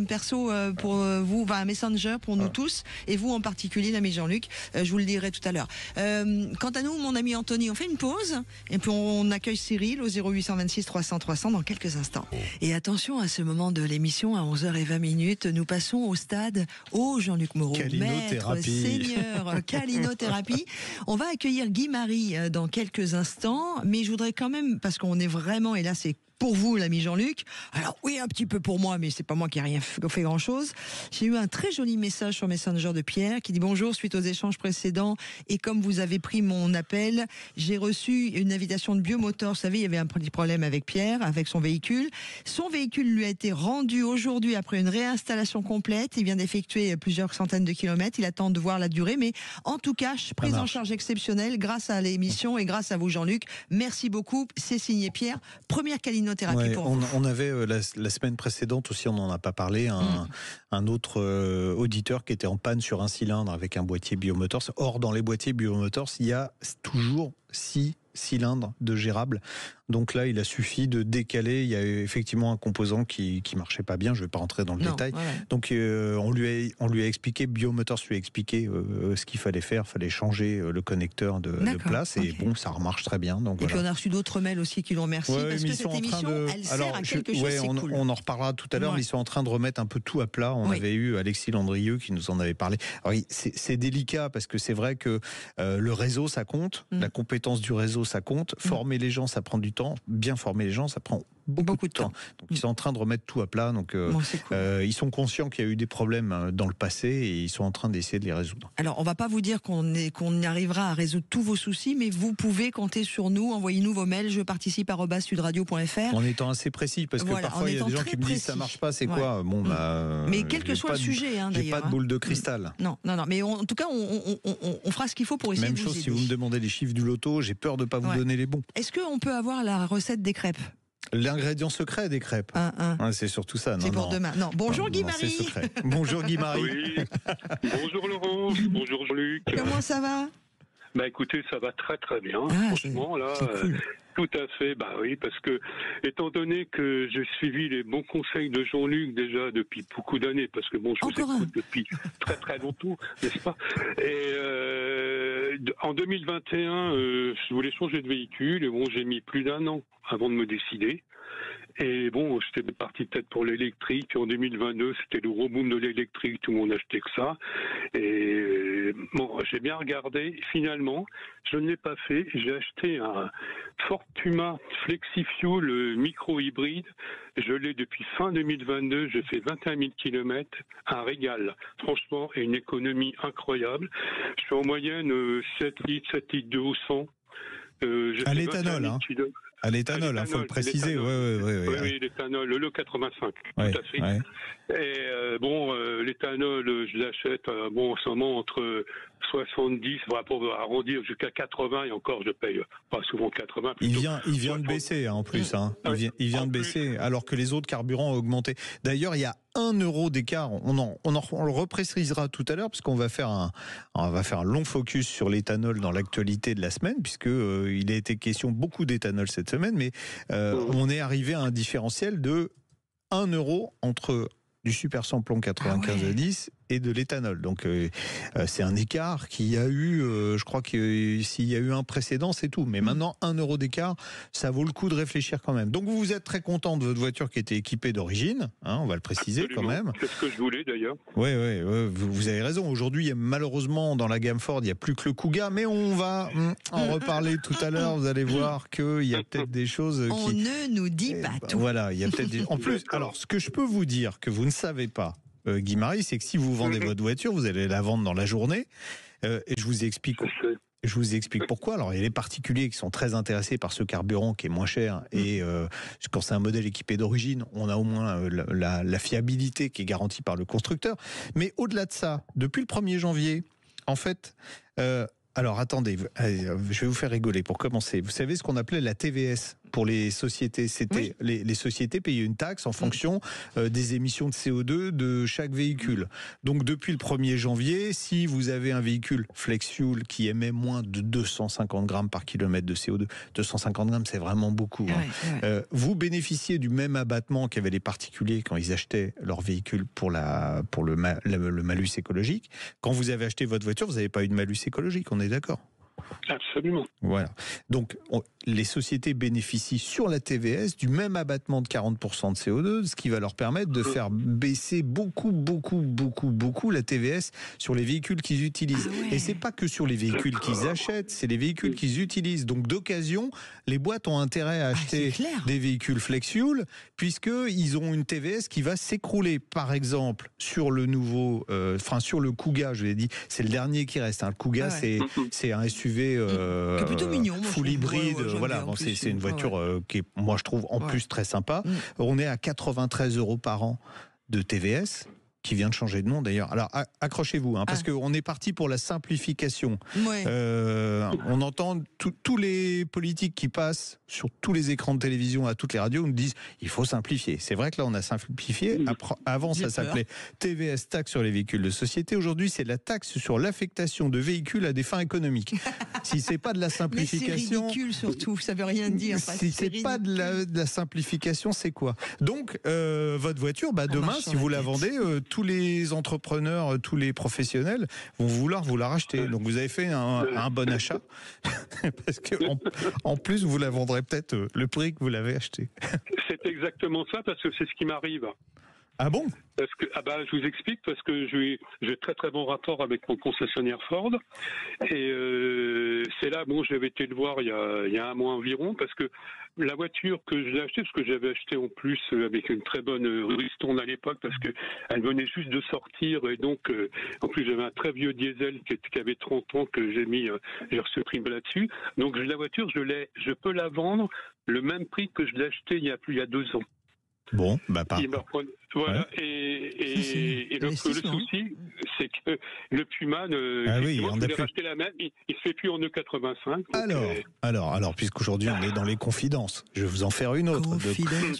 perso pour vous, un messenger pour nous tous, et vous en particulier, l'ami Jean-Luc, je vous le dirai tout à l'heure. Quant à nous, mon ami Anthony, on fait une pause, et puis on accueille Cyril au 0826 300 300 dans quelques instants. Et attention, à ce moment de l'émission, à 11h20, nous passons au stade Jean-Luc Moreau, maître, seigneur, calinothérapie. On va accueillir Guy-Marie dans quelques instants, mais je voudrais quand même, parce qu'on est vraiment, et là c'est pour vous, l'ami Jean-Luc. Alors oui, un petit peu pour moi, mais c'est pas moi qui ai rien fait grand-chose. J'ai eu un très joli message sur Messenger de Pierre qui dit bonjour, suite aux échanges précédents et comme vous avez pris mon appel, j'ai reçu une invitation de Biomotor. Vous savez, il y avait un petit problème avec Pierre, avec son véhicule. Son véhicule lui a été rendu aujourd'hui après une réinstallation complète. Il vient d'effectuer plusieurs centaines de kilomètres. Il attend de voir la durée, mais en tout cas, prise en charge exceptionnelle grâce à l'émission et grâce à vous, Jean-Luc. Merci beaucoup. C'est signé Pierre. Première calinothérapie. On avait la semaine précédente aussi, on n'en a pas parlé, un autre auditeur qui était en panne sur un cylindre avec un boîtier Biomotors. Or, dans les boîtiers Biomotors, il y a toujours 6 cylindres de gérable Donc là, il a suffi de décaler. Il y a effectivement un composant qui marchait pas bien. Je vais pas rentrer dans le détail. Voilà. Donc on lui a expliqué, Biomotors lui a expliqué ce qu'il fallait faire. Il fallait changer le connecteur de place et bon, ça remarche très bien. Donc et puis on a reçu d'autres mails aussi qui l'ont remercié parce que cette émission, elle sert à quelque chose. C'est cool. On en reparlera tout à l'heure, mais ils sont en train de remettre un peu tout à plat. On avait eu Alexis Landrieux qui nous en avait parlé. Alors, c'est délicat parce que c'est vrai que le réseau, ça compte. La compétence du réseau, ça compte. Former les gens, ça prend du temps. Bien former les gens, ça prend beaucoup de temps. Donc ils sont en train de remettre tout à plat. Donc cool. Ils sont conscients qu'il y a eu des problèmes dans le passé et ils sont en train d'essayer de les résoudre. Alors on va pas vous dire qu'on arrivera à résoudre tous vos soucis, mais vous pouvez compter sur nous. Envoyez-nous vos mails. Je participe @sudradio.fr. En étant assez précis, parce que parfois il y a des gens qui me disent ça marche pas, c'est quoi. Bon, mais quel que soit le sujet, d'ailleurs. J'ai pas de boule de cristal. Non. Mais en tout cas, on fera ce qu'il faut pour essayer de vous aider. Même chose si vous me demandez les chiffres du loto, j'ai peur de pas vous donner les bons. Est-ce qu'on peut avoir la recette des crêpes? L'ingrédient secret des crêpes. C'est surtout ça. C'est pour demain. Non. Bonjour Guy-Marie. C'est secret. Bonjour Guy-Marie. Oui. Bonjour Laurence. Bonjour Jean-Luc. Comment ça va? Écoutez, ça va très très bien. Franchement, là, cool. Tout à fait. Oui, parce que étant donné que j'ai suivi les bons conseils de Jean-Luc déjà depuis beaucoup d'années, parce que bon, je vous écoute depuis très très longtemps, n'est-ce pas? Et en 2021, je voulais changer de véhicule et bon, j'ai mis plus d'1 an avant de me décider. Et bon, j'étais parti peut-être pour l'électrique. Puis en 2022, c'était le gros boom de l'électrique. Tout le monde achetait que ça. Et bon, j'ai bien regardé. Finalement, je ne l'ai pas fait. J'ai acheté un Fortuna FlexiFuel micro-hybride. Je l'ai depuis fin 2022. Je fais 21 000 km. Un régal, franchement, et une économie incroyable. Je fais en moyenne 7 litres d'eau au 100. À l'éthanol, À l'éthanol, il faut le préciser. Oui, l'éthanol, le 85, tout à fait. Ouais. Et l'éthanol, je l'achète en ce moment entre 70, pour arrondir jusqu'à 80, et encore je paye pas souvent 80. Il vient de baisser en plus. Il vient de baisser, alors que les autres carburants ont augmenté. D'ailleurs, il y a 1 euro d'écart. On le reprécisera tout à l'heure, parce qu'on va faire un long focus sur l'éthanol dans l'actualité de la semaine, puisque il a été question beaucoup d'éthanol cette semaine, mais on est arrivé à un différentiel de 1 euro entre du super samplon 95 à 10 et de l'éthanol. Donc c'est un écart qui a eu, je crois que s'il y a eu un précédent, c'est tout. Mais maintenant, 1 euro d'écart, ça vaut le coup de réfléchir quand même. Donc vous êtes très content de votre voiture qui était équipée d'origine, on va le préciser. Absolument. Quand même. C'est ce que je voulais d'ailleurs. Oui, vous avez raison. Aujourd'hui, malheureusement, dans la gamme Ford, il n'y a plus que le Kuga, mais on va en reparler tout à l'heure. Vous allez voir qu'il y a peut-être des choses on ne nous dit pas tout. Voilà, il y a peut-être En plus, alors, ce que je peux vous dire que vous ne savez pas, Guy-Marie, c'est que si vous vendez votre voiture, vous allez la vendre dans la journée. Et je vous explique pourquoi. Alors, il y a les particuliers qui sont très intéressés par ce carburant qui est moins cher. Et quand c'est un modèle équipé d'origine, on a au moins la fiabilité qui est garantie par le constructeur. Mais au-delà de ça, depuis le 1er janvier, en fait... alors attendez, je vais vous faire rigoler pour commencer. Vous savez ce qu'on appelait la TVS pour les sociétés? C'était les sociétés payaient une taxe en fonction des émissions de CO2 de chaque véhicule. Donc depuis le 1er janvier, si vous avez un véhicule flex-fuel qui émet moins de 250 grammes par kilomètre de CO2, 250 grammes c'est vraiment beaucoup. Vous bénéficiez du même abattement qu'avaient les particuliers quand ils achetaient leur véhicule pour le malus écologique. Quand vous avez acheté votre voiture, vous n'avez pas eu de malus écologique, on est d'accord? Absolument. Voilà. Donc, les sociétés bénéficient sur la TVS du même abattement de 40% de CO2, ce qui va leur permettre de faire baisser beaucoup la TVS sur les véhicules qu'ils utilisent. Et c'est pas que sur les véhicules qu'ils achètent, c'est les véhicules qu'ils utilisent. Donc, d'occasion, les boîtes ont intérêt à acheter des véhicules flex-fuel, puisqu'ils ont une TVS qui va s'écrouler. Par exemple, sur le nouveau, sur le Kuga, je l'ai dit, c'est le dernier qui reste. Le Kuga, c'est un SUV plutôt mignon, full hybride. C'est une voiture qui est, moi je trouve, en plus très sympa. On est à 93 € par an de TVS. qui vient de changer de nom d'ailleurs. Alors accrochez-vous, parce qu'on est parti pour la simplification. Ouais. On entend tous les politiques qui passent sur tous les écrans de télévision, à toutes les radios, nous disent il faut simplifier. C'est vrai que là on a simplifié. Avant ça s'appelait TVS, taxe sur les véhicules de société. Aujourd'hui c'est la taxe sur l'affectation de véhicules à des fins économiques. Si c'est pas de la simplification, mais c'est ridicule surtout. Ça veut rien dire. Si c'est pas de la simplification, c'est quoi? Donc votre voiture, demain, si vous la vendez, tous les entrepreneurs, tous les professionnels vont vouloir vous la racheter. Donc vous avez fait un bon achat parce que en plus vous la vendrez peut-être le prix que vous l'avez acheté. C'est exactement ça, parce que c'est ce qui m'arrive. Ah bon? Parce que, je vous explique, parce que j'ai très très bon rapport avec mon concessionnaire Ford, et c'est là, j'avais été le voir il y a un mois environ, parce que la voiture que je l'ai achetée, parce que j'avais acheté en plus avec une très bonne ristourne à l'époque, parce que elle venait juste de sortir, et donc en plus j'avais un très vieux diesel qui avait 30 ans que j'ai reçu prime là-dessus. Donc la voiture, je peux la vendre le même prix que je l'ai achetée il y a 2 ans. Bon, voilà. Ouais. Et le souci, c'est que le Puma, je l'ai racheté la même, il se fait plus en E85. Alors, puisqu'aujourd'hui on est dans les confidences, je vais vous en faire une autre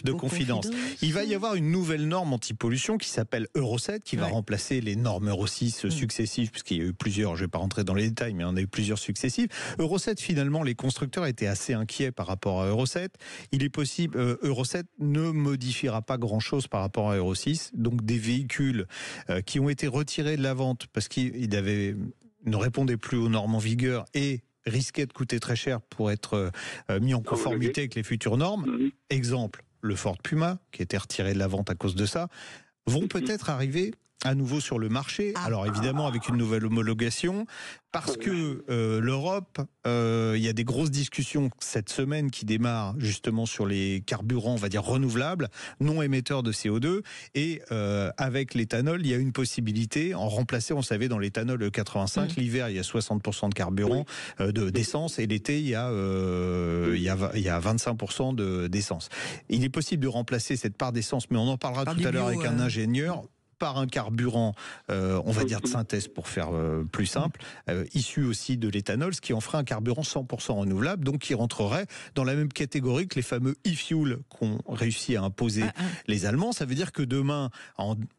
de confidence. Il va y avoir une nouvelle norme anti-pollution qui s'appelle Euro 7, qui va remplacer les normes Euro 6 successives, puisqu'il y a eu plusieurs, je ne vais pas rentrer dans les détails, mais on a eu plusieurs successives. Euro 7, finalement, les constructeurs étaient assez inquiets par rapport à Euro 7. Il est possible, Euro 7 ne modifiera pas grand-chose par rapport à Euro 6, donc des véhicules qui ont été retirés de la vente parce qu'ils ne répondaient plus aux normes en vigueur et risquaient de coûter très cher pour être mis en conformité avec les futures normes. Exemple, le Ford Puma, qui était retiré de la vente à cause de ça, vont peut-être arriver à nouveau sur le marché. Alors évidemment avec une nouvelle homologation, parce que l'Europe, il y a des grosses discussions cette semaine qui démarrent justement sur les carburants, on va dire renouvelables, non émetteurs de CO2, et avec l'éthanol, il y a une possibilité en remplacer, on savait dans l'éthanol E85, l'hiver il y a 60% de carburant d'essence, et l'été il y a 25% d'essence. Il est possible de remplacer cette part d'essence, mais on en parlera tout à l'heure avec un ingénieur, par un carburant, on va dire de synthèse pour faire plus simple, issu aussi de l'éthanol, ce qui en ferait un carburant 100% renouvelable, donc qui rentrerait dans la même catégorie que les fameux e-fuel qu'ont réussi à imposer les Allemands. Ça veut dire que demain,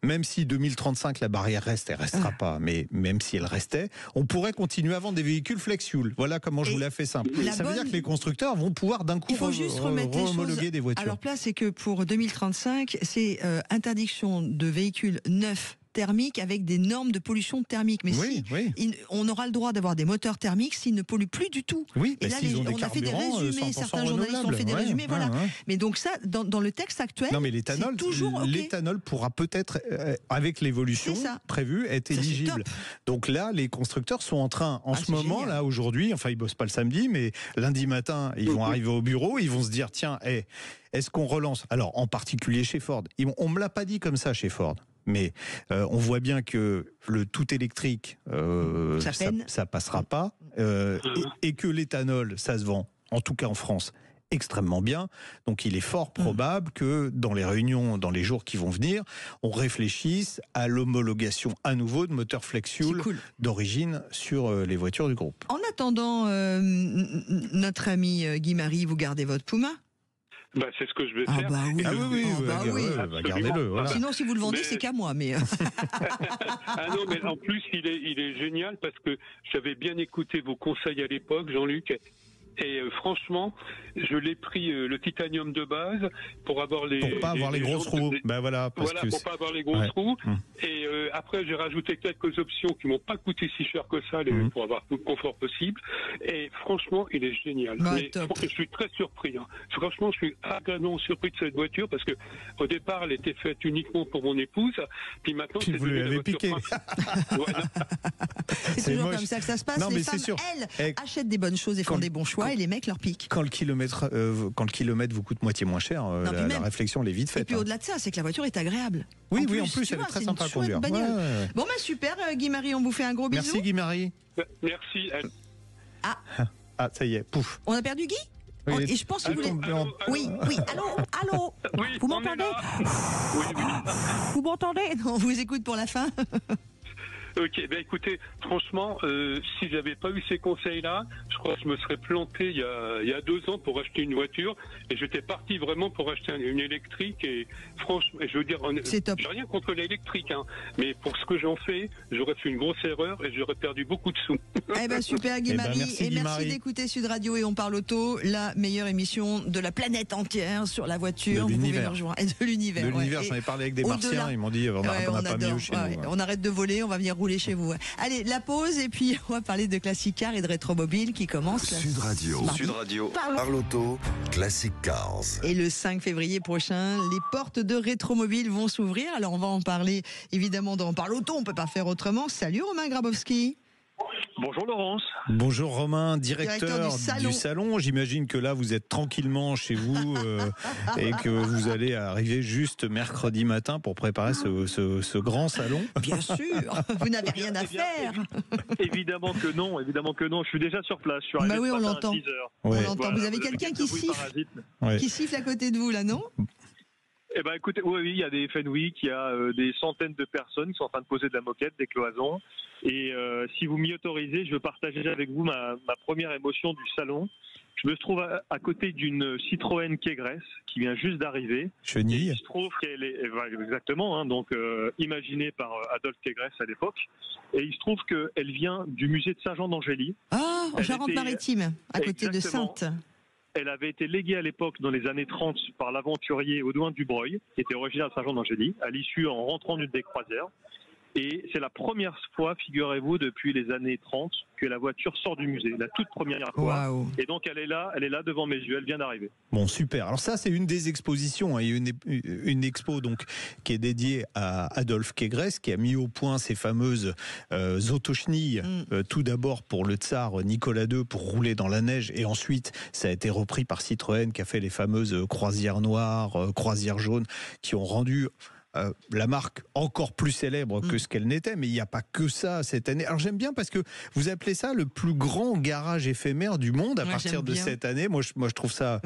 même si 2035 la barrière reste, elle restera pas, mais même si elle restait, on pourrait continuer à vendre des véhicules flex-fuel. Voilà comment je vous l'ai fait simple. Ça veut dire que les constructeurs vont pouvoir d'un coup homologuer des voitures. Alors là, c'est que pour 2035, c'est interdiction de véhicules neufs thermiques avec des normes de pollution thermique. Mais on aura le droit d'avoir des moteurs thermiques s'ils ne polluent plus du tout. Et là, on a fait des résumés, certains journalistes ont fait des résumés. Mais donc ça, dans le texte actuel, c'est toujours l'éthanol pourra peut-être, avec l'évolution prévue, être éligible. Donc là, les constructeurs sont en train, en ce moment, là, aujourd'hui, enfin, ils bossent pas le samedi, mais lundi matin, ils vont arriver au bureau, ils vont se dire, tiens, est-ce qu'on relance? Alors, en particulier chez Ford. On me l'a pas dit comme ça chez Ford. Mais on voit bien que le tout électrique, ça passera pas, et que l'éthanol, ça se vend, en tout cas en France, extrêmement bien. Donc il est fort probable que dans les réunions, dans les jours qui vont venir, on réfléchisse à l'homologation à nouveau de moteurs flex-fuel d'origine sur les voitures du groupe. En attendant, notre ami Guy Marie, vous gardez votre Puma? C'est ce que je vais faire. Gardez-le. Voilà. Sinon, si vous le vendez, c'est qu'à moi. Mais non, mais en plus, il est génial parce que j'avais bien écouté vos conseils à l'époque, Jean-Luc. Et franchement, je l'ai pris le titanium de base pour avoir pour pas avoir les grosses roues. Pour pas avoir les grosses roues. Et après, j'ai rajouté quelques options qui m'ont pas coûté si cher que ça, pour avoir tout le confort possible. Et franchement, il est génial. Je suis très surpris. Franchement, je suis agréablement surpris de cette voiture parce que au départ, elle était faite uniquement pour mon épouse. Puis maintenant, vous l'avez piqué. C'est toujours comme ça que ça se passe. Les femmes, elles, achètent des bonnes choses et font des bons choix. Et les mecs leur piquent. Quand le kilomètre vous coûte moitié moins cher, la réflexion elle est vite faite. Et puis au-delà de ça, c'est que la voiture est agréable. Oui, en plus elle est très sympa à conduire. Bon super, Guy Marie, on vous fait un gros bisou. Merci Guy Marie. Merci. Ça y est, pouf. On a perdu Guy ? Oui, et je pense que Oui, allô. Oui, Vous m'entendez? Oui. Vous m'entendez? Non, on vous écoute pour la fin. Ok, ben écoutez, franchement, si j'avais pas eu ces conseils-là, je crois que je me serais planté il y a 2 ans pour acheter une voiture, et j'étais parti vraiment pour acheter une électrique, et franchement, je veux dire, j'ai rien contre l'électrique, hein, mais pour ce que j'en fais, j'aurais fait une grosse erreur et j'aurais perdu beaucoup de sous. Eh ben super Guy-Marie, merci d'écouter Sud Radio et On parle auto, la meilleure émission de la planète entière sur la voiture. De l'univers. Vous pouvez nous rejoindre. Et de l'univers. De l'univers, j'en ai parlé avec des Martiens, ils m'ont dit on n'a pas mieux chez nous. On arrête de voler, on va venir rouler chez vous. Allez, la pause et puis on va parler de Classic Car et de Rétromobile qui commence. Sud Radio. Parle auto, Classic Cars. Et le 5 février prochain, les portes de Rétromobile vont s'ouvrir. Alors on va en parler évidemment dans Parle auto, on peut pas faire autrement. Salut Romain Grabowski. Bonjour Laurence. Bonjour Romain, directeur du salon. J'imagine que là vous êtes tranquillement chez vous et que vous allez arriver juste mercredi matin pour préparer ce grand salon. Bien sûr, vous n'avez rien à faire. Évidemment que non, je suis déjà sur place. Je suis arrivé on l'entend. à 10h. On l'entend. Vous avez quelqu'un qui siffle, qui siffle à côté de vous là, non? Eh ben écoutez, oui, il y a des Fenwick, il y a des centaines de personnes qui sont en train de poser de la moquette, des cloisons. Et si vous m'y autorisez, je veux partager avec vous ma première émotion du salon. Je me trouve à côté d'une Citroën Kégresse qui vient juste d'arriver. Chenille. Il se trouve qu'elle est exactement, donc imaginée par Adolphe Kégresse à l'époque. Et il se trouve qu'elle vient du musée de Saint-Jean d'Angély. Ah, en Charente-Maritime, à côté de Saintes. Elle avait été léguée à l'époque, dans les années 30, par l'aventurier Audouin Dubreuil, qui était originaire de Saint-Jean d'Angély, à l'issue en rentrant d'une des croisières. Et c'est la première fois, figurez-vous, depuis les années 30, que la voiture sort du musée, la toute première fois. Wow. Et donc elle est là devant mes yeux, elle vient d'arriver. Bon, super. Alors ça, c'est une des expositions. Il y a une expo donc qui est dédiée à Adolphe Kégresse, qui a mis au point ces fameuses autochenilles. Tout d'abord pour le tsar Nicolas II pour rouler dans la neige, et ensuite ça a été repris par Citroën qui a fait les fameuses croisières noires, croisières jaunes, qui ont rendu la marque encore plus célèbre que ce qu'elle n'était. Mais il n'y a pas que ça cette année. Alors j'aime bien parce que vous appelez ça le plus grand garage éphémère du monde à partir de cette année. Moi je trouve ça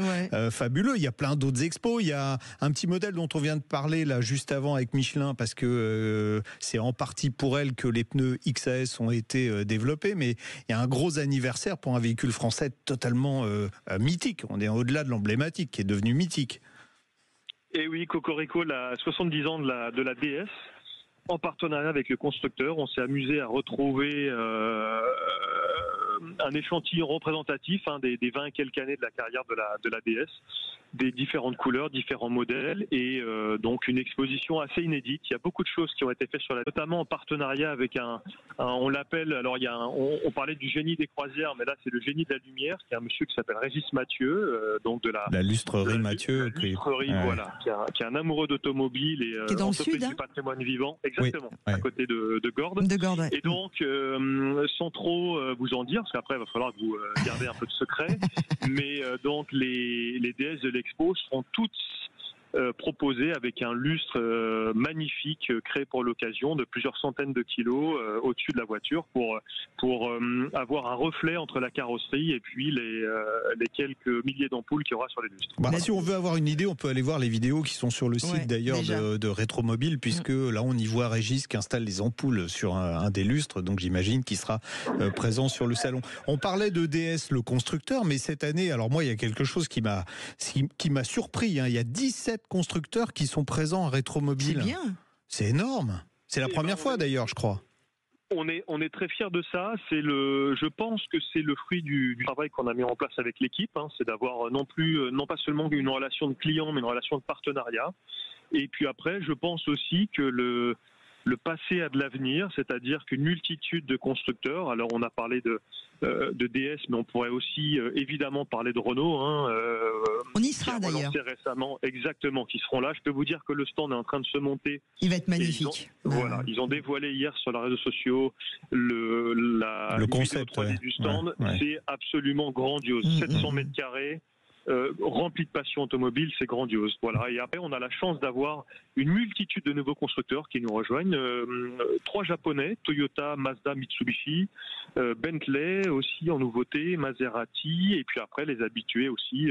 fabuleux. Il y a plein d'autres expos. Il y a un petit modèle dont on vient de parler là juste avant avec Michelin, parce que c'est en partie pour elle que les pneus XAS ont été développés. Mais il y a un gros anniversaire pour un véhicule français totalement mythique. On est au-delà de l'emblématique, qui est devenu mythique. Et oui, Cocorico, 70 ans de la DS, en partenariat avec le constructeur. On s'est amusé à retrouver un échantillon représentatif des 20 et quelques années de la carrière de la DS, des différentes couleurs, différents modèles, et donc une exposition assez inédite. Il y a beaucoup de choses qui ont été faites notamment en partenariat avec on l'appelle, alors on parlait du génie des croisières, mais là c'est le génie de la lumière, qui est un monsieur qui s'appelle Régis Mathieu, donc de la lustrerie Mathieu, voilà, qui est un amoureux d'automobile et qui est dans le sud, du patrimoine vivant, exactement, à côté de Gordes. Ouais. Et donc, sans trop vous en dire, parce qu'après il va falloir que vous gardez un peu de secret, mais donc les DS de l'expo seront toutes proposées avec un lustre magnifique créé pour l'occasion de plusieurs centaines de kilos au-dessus de la voiture pour avoir un reflet entre la carrosserie et puis les quelques milliers d'ampoules qu'il y aura sur les lustres. Si on veut avoir une idée, on peut aller voir les vidéos qui sont sur le site d'ailleurs de Rétromobile, puisque là on y voit Régis qui installe les ampoules sur un des lustres, donc j'imagine qu'il sera présent sur le salon. On parlait de DS, le constructeur, mais cette année, alors moi il y a quelque chose qui m'a surpris, il y a 17 constructeurs qui sont présents à Rétromobile. C'est bien. C'est énorme. C'est la première fois d'ailleurs, je crois. On est très fiers de ça. Je pense que c'est le fruit du travail qu'on a mis en place avec l'équipe. C'est d'avoir non pas seulement une relation de client, mais une relation de partenariat. Et puis après, je pense aussi que le passé a de l'avenir, c'est-à-dire qu'une multitude de constructeurs, alors on a parlé de DS, mais on pourrait aussi évidemment parler de Renault. On y sera d'ailleurs. Récemment, exactement, qui seront là. Je peux vous dire que le stand est en train de se monter. Il va être magnifique. Ils ont dévoilé hier sur les réseaux sociaux le concept du stand. C'est absolument grandiose. 700 mètres carrés. rempli de passion automobile, c'est grandiose. Voilà. Et après, on a la chance d'avoir une multitude de nouveaux constructeurs qui nous rejoignent. 3 japonais, Toyota, Mazda, Mitsubishi, Bentley aussi en nouveauté, Maserati, et puis après les habitués aussi,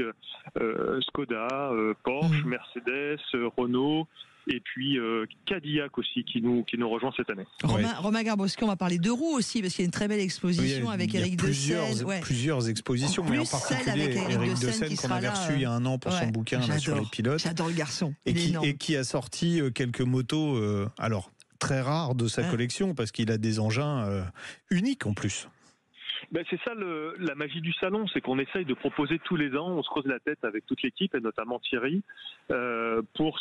Skoda, Porsche, Mercedes, Renault. Et puis Cadillac aussi qui nous rejoint cette année. Romain Garbowski, on va parler de roues aussi parce qu'il y a une très belle exposition avec Éric de Seine. Plusieurs expositions, mais en particulier Éric de Seine qu'on avait reçu il y a un an pour son bouquin là, sur les pilotes. J'adore le garçon. Et qui a sorti quelques motos, alors très rares de sa collection parce qu'il a des engins uniques en plus. Ben c'est ça la magie du salon, c'est qu'on essaye de proposer tous les ans, on se creuse la tête avec toute l'équipe et notamment Thierry pour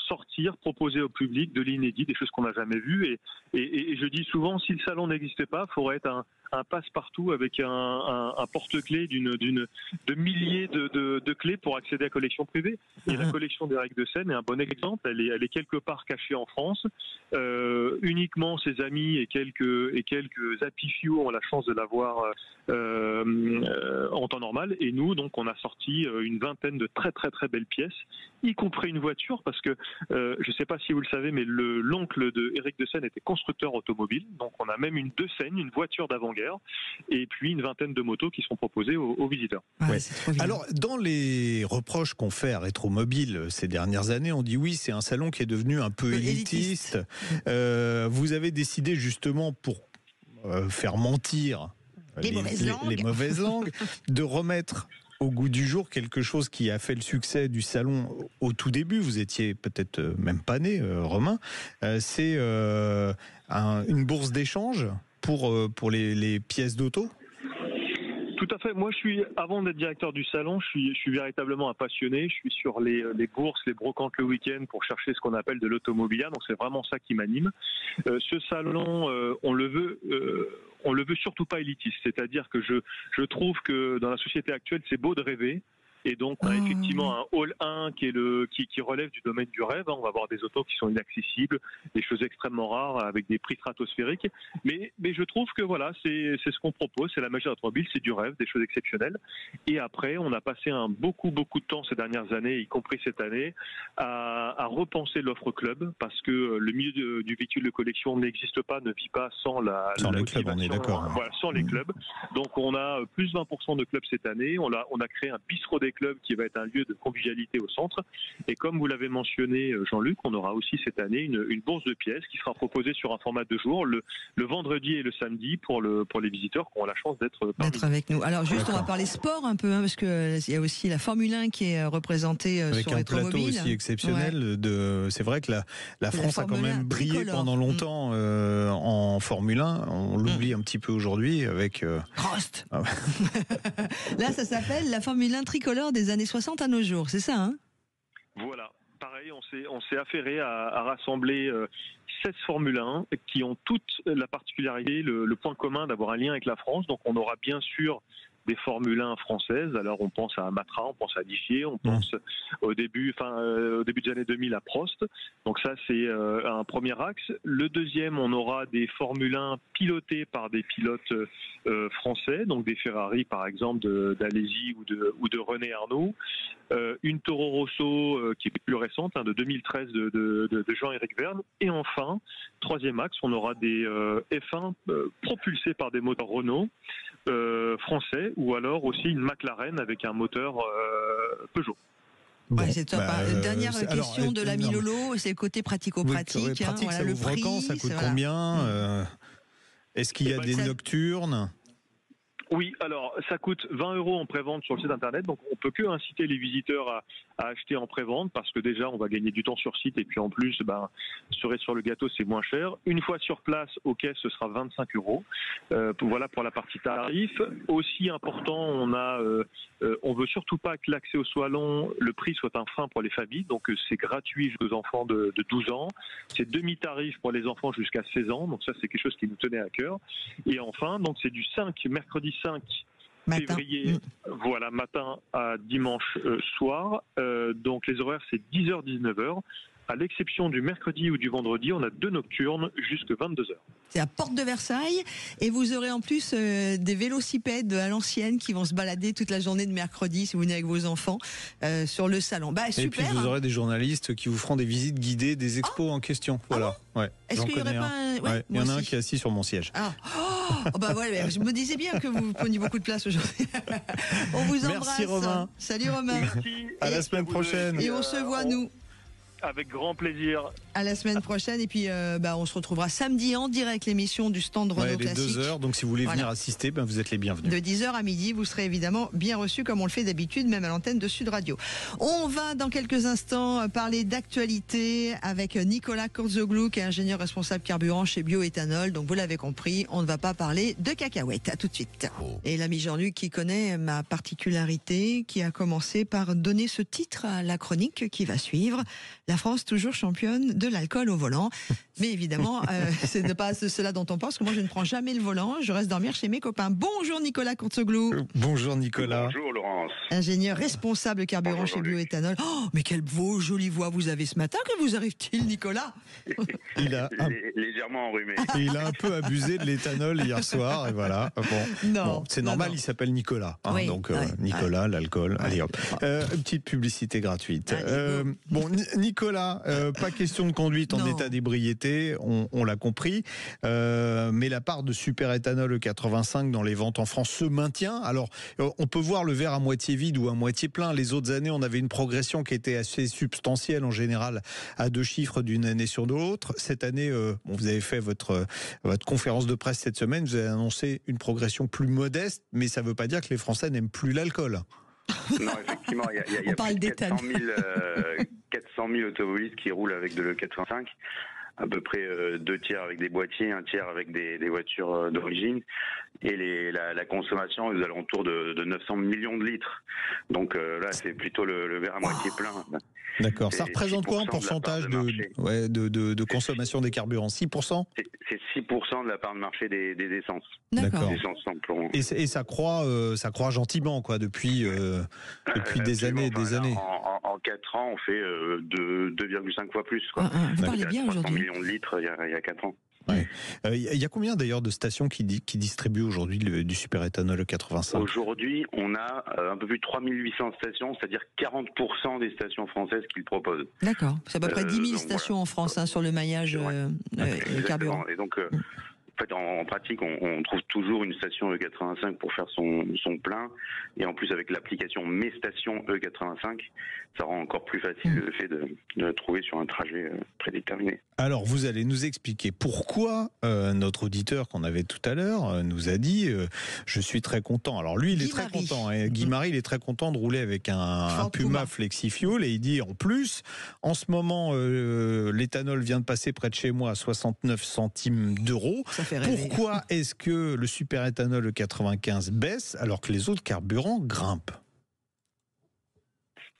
proposer au public de l'inédit, des choses qu'on n'a jamais vues et je dis souvent si le salon n'existait pas, il faudrait être un passe-partout avec un porte-clés de milliers de clés pour accéder à la collection privée. Et la collection d'Éric de Seine est un bon exemple. Elle est quelque part cachée en France. Uniquement ses amis et quelques apifiaux ont la chance de l'avoir en temps normal. Et nous, donc, on a sorti une vingtaine de très très très belles pièces, y compris une voiture, parce que je ne sais pas si vous le savez, mais l'oncle de Éric de Seine était constructeur automobile. Donc, on a même une De Seine, une voiture d'avant-guerre. Et puis une vingtaine de motos qui sont proposées aux visiteurs. Alors, dans les reproches qu'on fait à Rétromobile ces dernières années, on dit oui, c'est un salon qui est devenu un peu élitiste. Vous avez décidé justement pour faire mentir les mauvaises langues, de remettre au goût du jour quelque chose qui a fait le succès du salon au tout début. Vous étiez peut-être même pas né, Romain. C'est une bourse d'échange pour les pièces d'auto. Tout à fait. Moi, avant d'être directeur du salon, je suis véritablement un passionné. Je suis sur les bourses, les brocantes le week-end pour chercher ce qu'on appelle de l'automobilia. Donc, c'est vraiment ça qui m'anime. Ce salon, on le veut surtout pas élitiste. C'est-à-dire que je trouve que dans la société actuelle, c'est beau de rêver. Et donc, on a effectivement un hall 1 qui relève du domaine du rêve. On va avoir des autos qui sont inaccessibles, des choses extrêmement rares avec des prix stratosphériques. Mais je trouve que voilà, c'est ce qu'on propose, c'est la magie de l'automobile, c'est du rêve, des choses exceptionnelles. Et après, on a passé beaucoup de temps ces dernières années, y compris cette année, à repenser l'offre club, parce que le milieu du véhicule de collection n'existe pas, ne vit pas sans la club, on est d'accord. Voilà, sans les clubs. Donc, on a plus 20% de clubs cette année. On a créé un bistrot des clubs qui va être un lieu de convivialité au centre. Et comme vous l'avez mentionné, Jean-Luc, on aura aussi cette année une bourse de pièces qui sera proposée sur un format de jour le vendredi et le samedi pour les visiteurs qui ont la chance d'être avec nous. Alors juste, on va parler sport un peu, parce qu'il y a aussi la Formule 1 qui est représentée avec sur un Rétromobile. plateau aussi exceptionnel. C'est vrai que la France a quand même brillé pendant longtemps en Formule 1. On l'oublie un petit peu aujourd'hui avec... Prost. Là, ça s'appelle la Formule 1 tricolore des années 60 à nos jours, c'est ça, hein? Voilà. Pareil, on s'est affairé à rassembler 16 Formule 1 qui ont toute la particularité, le point commun d'avoir un lien avec la France. Donc on aura bien sûr des Formule 1 françaises. Alors on pense à Matra, on pense à Ligier, on pense au début des années 2000 à Prost. Donc ça c'est un premier axe. Le deuxième, on aura des Formule 1 pilotés par des pilotes français, donc des Ferrari par exemple d'Alesi ou de René Arnoux. Une Toro Rosso qui est plus récente, de 2013 de Jean-Éric Verne. Et enfin, troisième axe, on aura des F1 propulsés par des moteurs Renault français, ou alors aussi une McLaren avec un moteur Peugeot. Bon, c'est top. Dernière question de l'ami Lolo, c'est le côté pratico-pratique. Pratique, ça ouvre quand, ça coûte combien Est-ce qu'il y a des nocturnes? Oui, alors ça coûte 20 € en prévente sur le site internet, donc on peut que inciter les visiteurs à acheter en prévente, parce que déjà on va gagner du temps sur site, et puis en plus cerise sur le gâteau, c'est moins cher. Une fois sur place au caisse, ce sera 25 €. Voilà pour la partie tarif. Aussi important, on veut surtout pas que l'accès au salon, le prix soit un frein pour les familles, donc c'est gratuit jusqu'aux enfants de 12 ans. C'est demi-tarif pour les enfants jusqu'à 16 ans, donc ça c'est quelque chose qui nous tenait à cœur. Et enfin, donc c'est du mercredi 5 février, matin à dimanche soir. Donc les horaires c'est 10h-19h À l'exception du mercredi ou du vendredi, on a 2 nocturnes jusqu'à 22h. C'est à Porte de Versailles et vous aurez en plus des vélocipèdes à l'ancienne qui vont se balader toute la journée de mercredi si vous venez avec vos enfants sur le salon. Bah, super. Et puis vous aurez des journalistes qui vous feront des visites guidées des expos en question. Voilà. Ouais. Est-ce qu'il y aurait pas un... Ouais, il y en a un qui est assis sur mon siège. Ah. Oh, bah ouais, je me disais bien que vous preniez beaucoup de place aujourd'hui. On vous embrasse. Merci Romain. Salut Romain. Merci. À la semaine prochaine. Et on se voit nous. Avec grand plaisir. À la semaine prochaine et puis on se retrouvera samedi en direct l'émission du stand Renault Classique. 2h, donc si vous voulez venir assister, vous êtes les bienvenus. De 10h à midi, vous serez évidemment bien reçus comme on le fait d'habitude, même à l'antenne de Sud Radio. On va dans quelques instants parler d'actualité avec Nicolas Kurzoglou, qui est ingénieur responsable carburant chez Bioéthanol. Donc vous l'avez compris, on ne va pas parler de cacahuètes. À tout de suite. Et l'ami Jean-Luc qui connaît ma particularité, qui a commencé par donner ce titre à la chronique qui va suivre. La France toujours championne de l'alcool au volant. Mais évidemment, ce n'est pas cela dont on pense, parce que moi je ne prends jamais le volant, je reste dormir chez mes copains. Bonjour Nicolas Kurzoglou. Bonjour Nicolas. Bonjour Laurence. Ingénieur responsable carburant chez Bioéthanol. Oh, mais quelle beau jolie voix vous avez ce matin. Que vous arrive-t-il, Nicolas? Il a légèrement enrhumé. Il a un peu abusé de l'éthanol hier soir, et voilà. Bon, c'est normal, il s'appelle Nicolas. Hein, oui, donc Nicolas, l'alcool. Allez hop. Une petite publicité gratuite. Bon, Nicolas, pas question de conduite en état d'ébriété, on l'a compris. Mais la part de superéthanol E85 dans les ventes en France se maintient. Alors, on peut voir le verre à moitié vide ou à moitié plein. Les autres années, on avait une progression qui était assez substantielle en général, à 2 chiffres d'une année sur l'autre. Cette année, vous avez fait votre conférence de presse cette semaine, vous avez annoncé une progression plus modeste, mais ça ne veut pas dire que les Français n'aiment plus l'alcool. Non, effectivement, il y a plus de 400 000 automobilistes qui roulent avec de l'E85. À peu près 2 tiers avec des boîtiers, 1 tiers avec des voitures d'origine. Et la consommation est aux alentours de 900 millions de litres. Donc là, c'est plutôt le verre à moitié plein. D'accord. Ça représente quoi en pourcentage de consommation des carburants? 6%? C'est 6% de la part de marché des essences. D'accord. Et ça croît gentiment, quoi, depuis des années et des années. En 4 ans, on fait 2,5 fois plus. Quoi. Vous parlez bien 300 aujourd'hui. millions de litres il y a 4 ans. Ouais. Y a combien d'ailleurs de stations qui distribuent aujourd'hui du superéthanol 85? Aujourd'hui, on a un peu plus de 3800 stations, c'est-à-dire 40% des stations françaises qui le proposent. D'accord. C'est à peu près 10 000 stations en France sur le maillage carburant. Et donc, en fait, en pratique, on trouve toujours une station E85 pour faire son plein. Et en plus, avec l'application Mes stations E85, ça rend encore plus facile le fait de la trouver sur un trajet prédéterminé. Alors, vous allez nous expliquer pourquoi notre auditeur qu'on avait tout à l'heure nous a dit je suis très content. Alors lui, il est très content. Hein. Guy Marie, il est très content de rouler avec un Puma FlexiFuel. Et il dit en plus, en ce moment, l'éthanol vient de passer près de chez moi à 69 centimes d'euros. Pourquoi est-ce que le superéthanol 95 baisse alors que les autres carburants grimpent?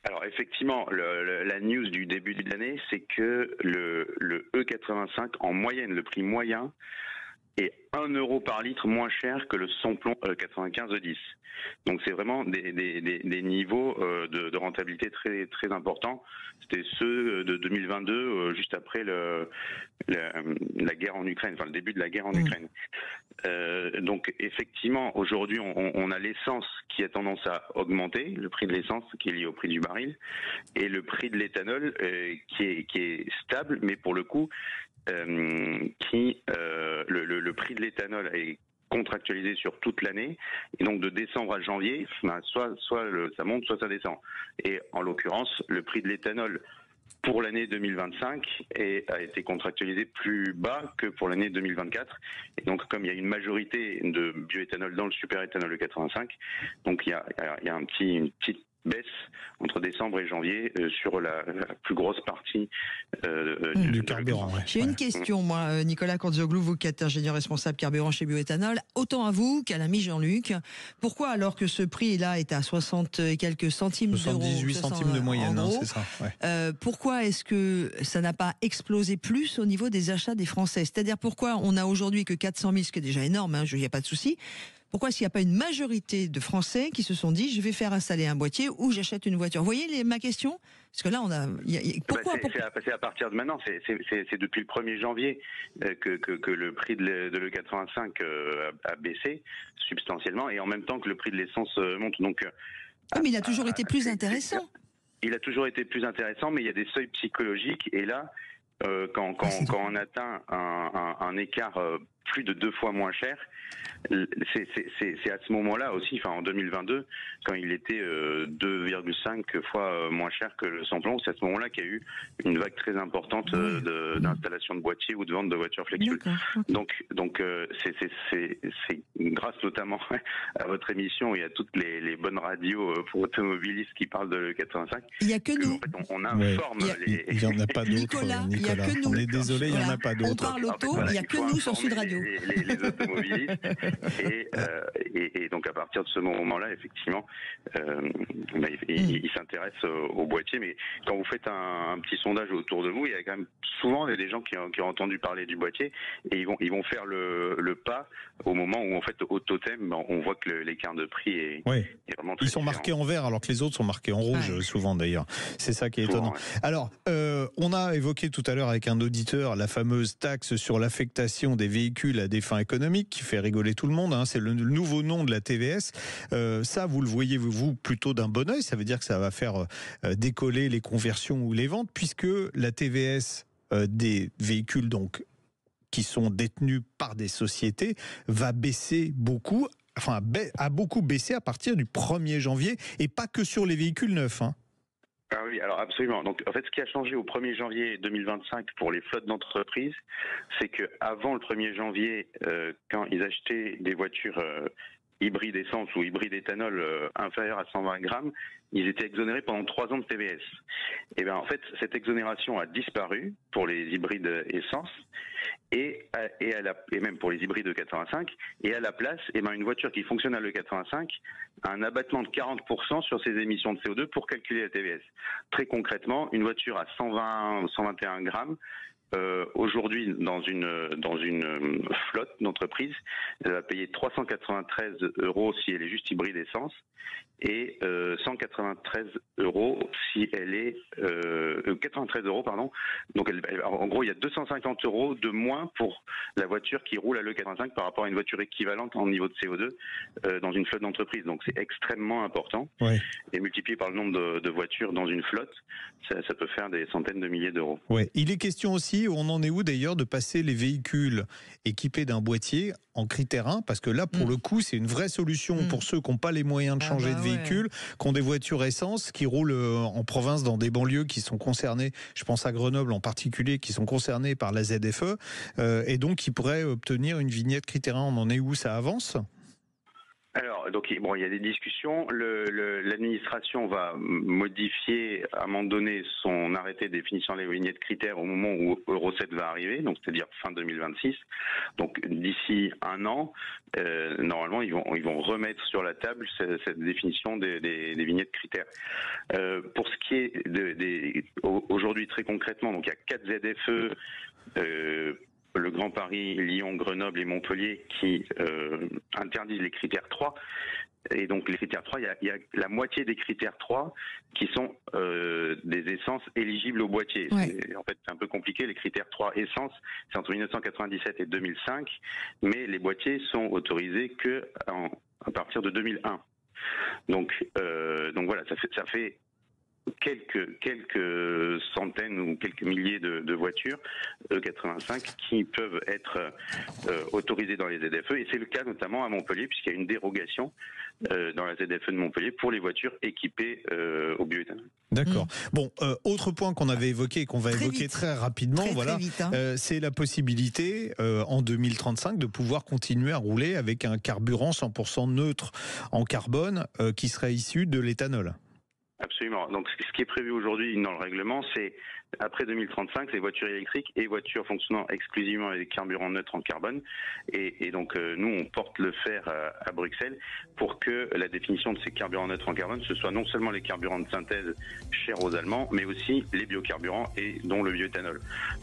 Alors effectivement, la news du début de l'année, c'est que le E85, en moyenne, le prix moyen, est 1 euro par litre moins cher que le sans-plomb E95 E10. Donc c'est vraiment des niveaux de rentabilité très très importants. C'était ceux de 2022, juste après la guerre en Ukraine, enfin le début de la guerre en Ukraine. Donc effectivement, aujourd'hui, on a l'essence qui a tendance à augmenter, le prix de l'essence qui est lié au prix du baril, et le prix de l'éthanol qui est stable, mais pour le coup, le prix de l'éthanol est contractualisé sur toute l'année, et donc de décembre à janvier, soit ça monte, soit ça descend. Et en l'occurrence, le prix de l'éthanol pour l'année 2025 a été contractualisé plus bas que pour l'année 2024. Et donc, comme il y a une majorité de bioéthanol dans le superéthanol E85, donc il y a une petite baisse entre décembre et janvier sur la plus grosse partie du carburant. Ouais. J'ai une question, moi, Nicolas Kurzoglou, vous qui êtes ingénieur responsable carburant chez Bioéthanol, autant à vous qu'à l'ami Jean-Luc. Pourquoi, alors que ce prix-là est à 60 et quelques centimes d'euros, 78 centimes de moyenne, hein, c'est ça. Ouais. Pourquoi est-ce que ça n'a pas explosé plus au niveau des achats des Français? C'est-à-dire pourquoi on a aujourd'hui que 400 000, ce qui est déjà énorme, il n'y a pas de souci. Pourquoi s'il n'y a pas une majorité de Français qui se sont dit je vais faire installer un boîtier ou j'achète une voiture? Vous voyez ma question? Parce que là, pourquoi c'est à partir de maintenant, c'est depuis le 1er janvier que le prix de l'E85 a baissé substantiellement, et en même temps que le prix de l'essence monte. Donc, mais il a toujours été plus intéressant. Il a toujours été plus intéressant, mais il y a des seuils psychologiques, et là, quand on atteint un écart plus de 2 fois moins cher, c'est à ce moment-là aussi, enfin en 2022, quand il était 2,5 fois moins cher que le samplon, c'est à ce moment-là qu'il y a eu une vague très importante d'installation de boîtiers ou de vente de voitures flex-fuel. Donc c'est grâce notamment à votre émission et à toutes les bonnes radios pour automobilistes qui parlent de l'E85. Il n'y a que nous. En fait, on informe Il n'y en a pas d'autres, Nicolas. Il n'y a que nous. On est désolé, il n'y en a pas d'autres. On parle auto, il n'y a que nous sur Sud Radio. Les automobilistes. Et donc à partir de ce moment-là, effectivement, ils s'intéressent au boîtier. Mais quand vous faites un petit sondage autour de vous, il y a quand même souvent des gens qui ont entendu parler du boîtier, et ils vont faire le pas au moment où en fait au totem, on voit que l'écart de prix est vraiment très différent. Marqués en vert alors que les autres sont marqués en rouge souvent d'ailleurs. C'est ça qui est étonnant. Alors, on a évoqué tout à l'heure avec un auditeur la fameuse taxe sur l'affectation des véhicules à des fins économiques qui fait rigoler tout le monde. C'est le nouveau nom de la TVS. Ça, vous le voyez vous plutôt d'un bon œil. Ça veut dire que ça va faire décoller les conversions ou les ventes, puisque la TVS des véhicules donc qui sont détenus par des sociétés va baisser beaucoup. Enfin, a beaucoup baissé à partir du 1er janvier, et pas que sur les véhicules neufs. Ah oui, alors absolument. Donc en fait, ce qui a changé au 1er janvier 2025 pour les flottes d'entreprises, c'est que avant le 1er janvier, quand ils achetaient des voitures hybrides essence ou hybrides éthanol inférieurs à 120 grammes, ils étaient exonérés pendant 3 ans de TVS. Et bien en fait, cette exonération a disparu pour les hybrides essence et même pour les hybrides E85. Et à la place, une voiture qui fonctionne à l'E85 a un abattement de 40% sur ses émissions de CO2 pour calculer la TVS. Très concrètement, une voiture à 121 grammes, aujourd'hui, dans une flotte d'entreprise, elle va payer 393 € si elle est juste hybride essence, et 193 € si elle est 93 €, pardon. Donc en gros, il y a 250 € de moins pour la voiture qui roule à l'E85 par rapport à une voiture équivalente en niveau de CO2 dans une flotte d'entreprise. Donc c'est extrêmement important. Et multiplié par le nombre de voitures dans une flotte, ça peut faire des centaines de milliers d'euros. Il est question aussi, on en est où d'ailleurs, de passer les véhicules équipés d'un boîtier en critère 1, parce que là, pour le coup, c'est une vraie solution pour ceux qui n'ont pas les moyens de changer de véhicule, qui ont des voitures essence, qui roulent en province dans des banlieues qui sont concernées, je pense à Grenoble en particulier, qui sont concernées par la ZFE, et donc qui pourraient obtenir une vignette critère 1. On en est où? Ça avance? Alors, donc, il y a des discussions. L'administration va modifier à un moment donné son arrêté définissant les vignettes critères au moment où Euro 7 va arriver, donc c'est-à-dire fin 2026. Donc, d'ici un an, normalement, ils vont remettre sur la table cette définition des vignettes critères. Pour ce qui est aujourd'hui très concrètement, donc il y a 4 ZFE. Le Grand Paris, Lyon, Grenoble et Montpellier qui interdisent les critères 3. Et donc les critères 3, il y a la moitié des critères 3 qui sont des essences éligibles au boîtier. En fait, c'est un peu compliqué. Les critères 3 essence, c'est entre 1997 et 2005, mais les boîtiers sont autorisés que à partir de 2001. Donc voilà, ça fait quelques centaines ou quelques milliers de voitures E85 qui peuvent être autorisées dans les ZFE, et c'est le cas notamment à Montpellier, puisqu'il y a une dérogation dans la ZFE de Montpellier pour les voitures équipées au bioéthanol. D'accord. Bon, autre point qu'on avait évoqué et qu'on va évoquer très rapidement, très vite, c'est la possibilité en 2035 de pouvoir continuer à rouler avec un carburant 100% neutre en carbone qui serait issu de l'éthanol. Absolument. Donc, ce qui est prévu aujourd'hui dans le règlement, c'est après 2035, les voitures électriques et voitures fonctionnant exclusivement avec des carburants neutres en carbone. Et donc, nous, on porte le fer à Bruxelles pour que la définition de ces carburants neutres en carbone, ce soit non seulement les carburants de synthèse chers aux Allemands, mais aussi les biocarburants et dont le bioéthanol.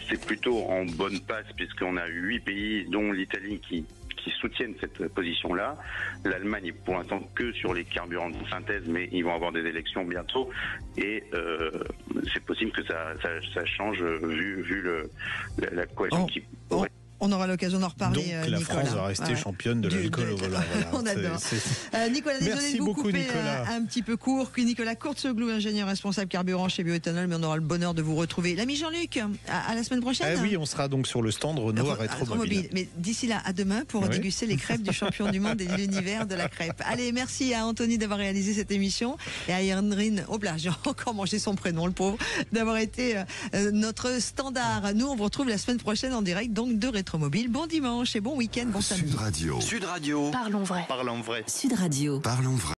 C'est plutôt en bonne passe puisqu'on a 8 pays, dont l'Italie, qui qui soutiennent cette position-là. L'Allemagne est pour l'instant que sur les carburants de synthèse, mais ils vont avoir des élections bientôt et c'est possible que ça change vu la coalition qui pourrait. On aura l'occasion d'en reparler. Donc la Nicolas. France va rester championne de l'alcool au volant. Voilà. On adore. Nicolas, désolé Merci de vous beaucoup, couper Nicolas. un petit peu court. Nicolas Courteseglou, ingénieur responsable carburant chez Bioéthanol, mais on aura le bonheur de vous retrouver. L'ami Jean-Luc, à la semaine prochaine. Ah oui, on sera donc sur le stand Renault à Rétromobile. Mais d'ici là, à demain pour déguster les crêpes du champion du monde et de l'univers de la crêpe. Allez, merci à Anthony d'avoir réalisé cette émission et à Irnrine Obla, j'ai encore mangé son prénom, le pauvre, d'avoir été notre standard. Nous, on vous retrouve la semaine prochaine en direct donc de Rétromobile. Bon dimanche et bon week-end, bon samedi. Sud Radio. Parlons vrai. Parlons vrai. Sud Radio. Parlons vrai.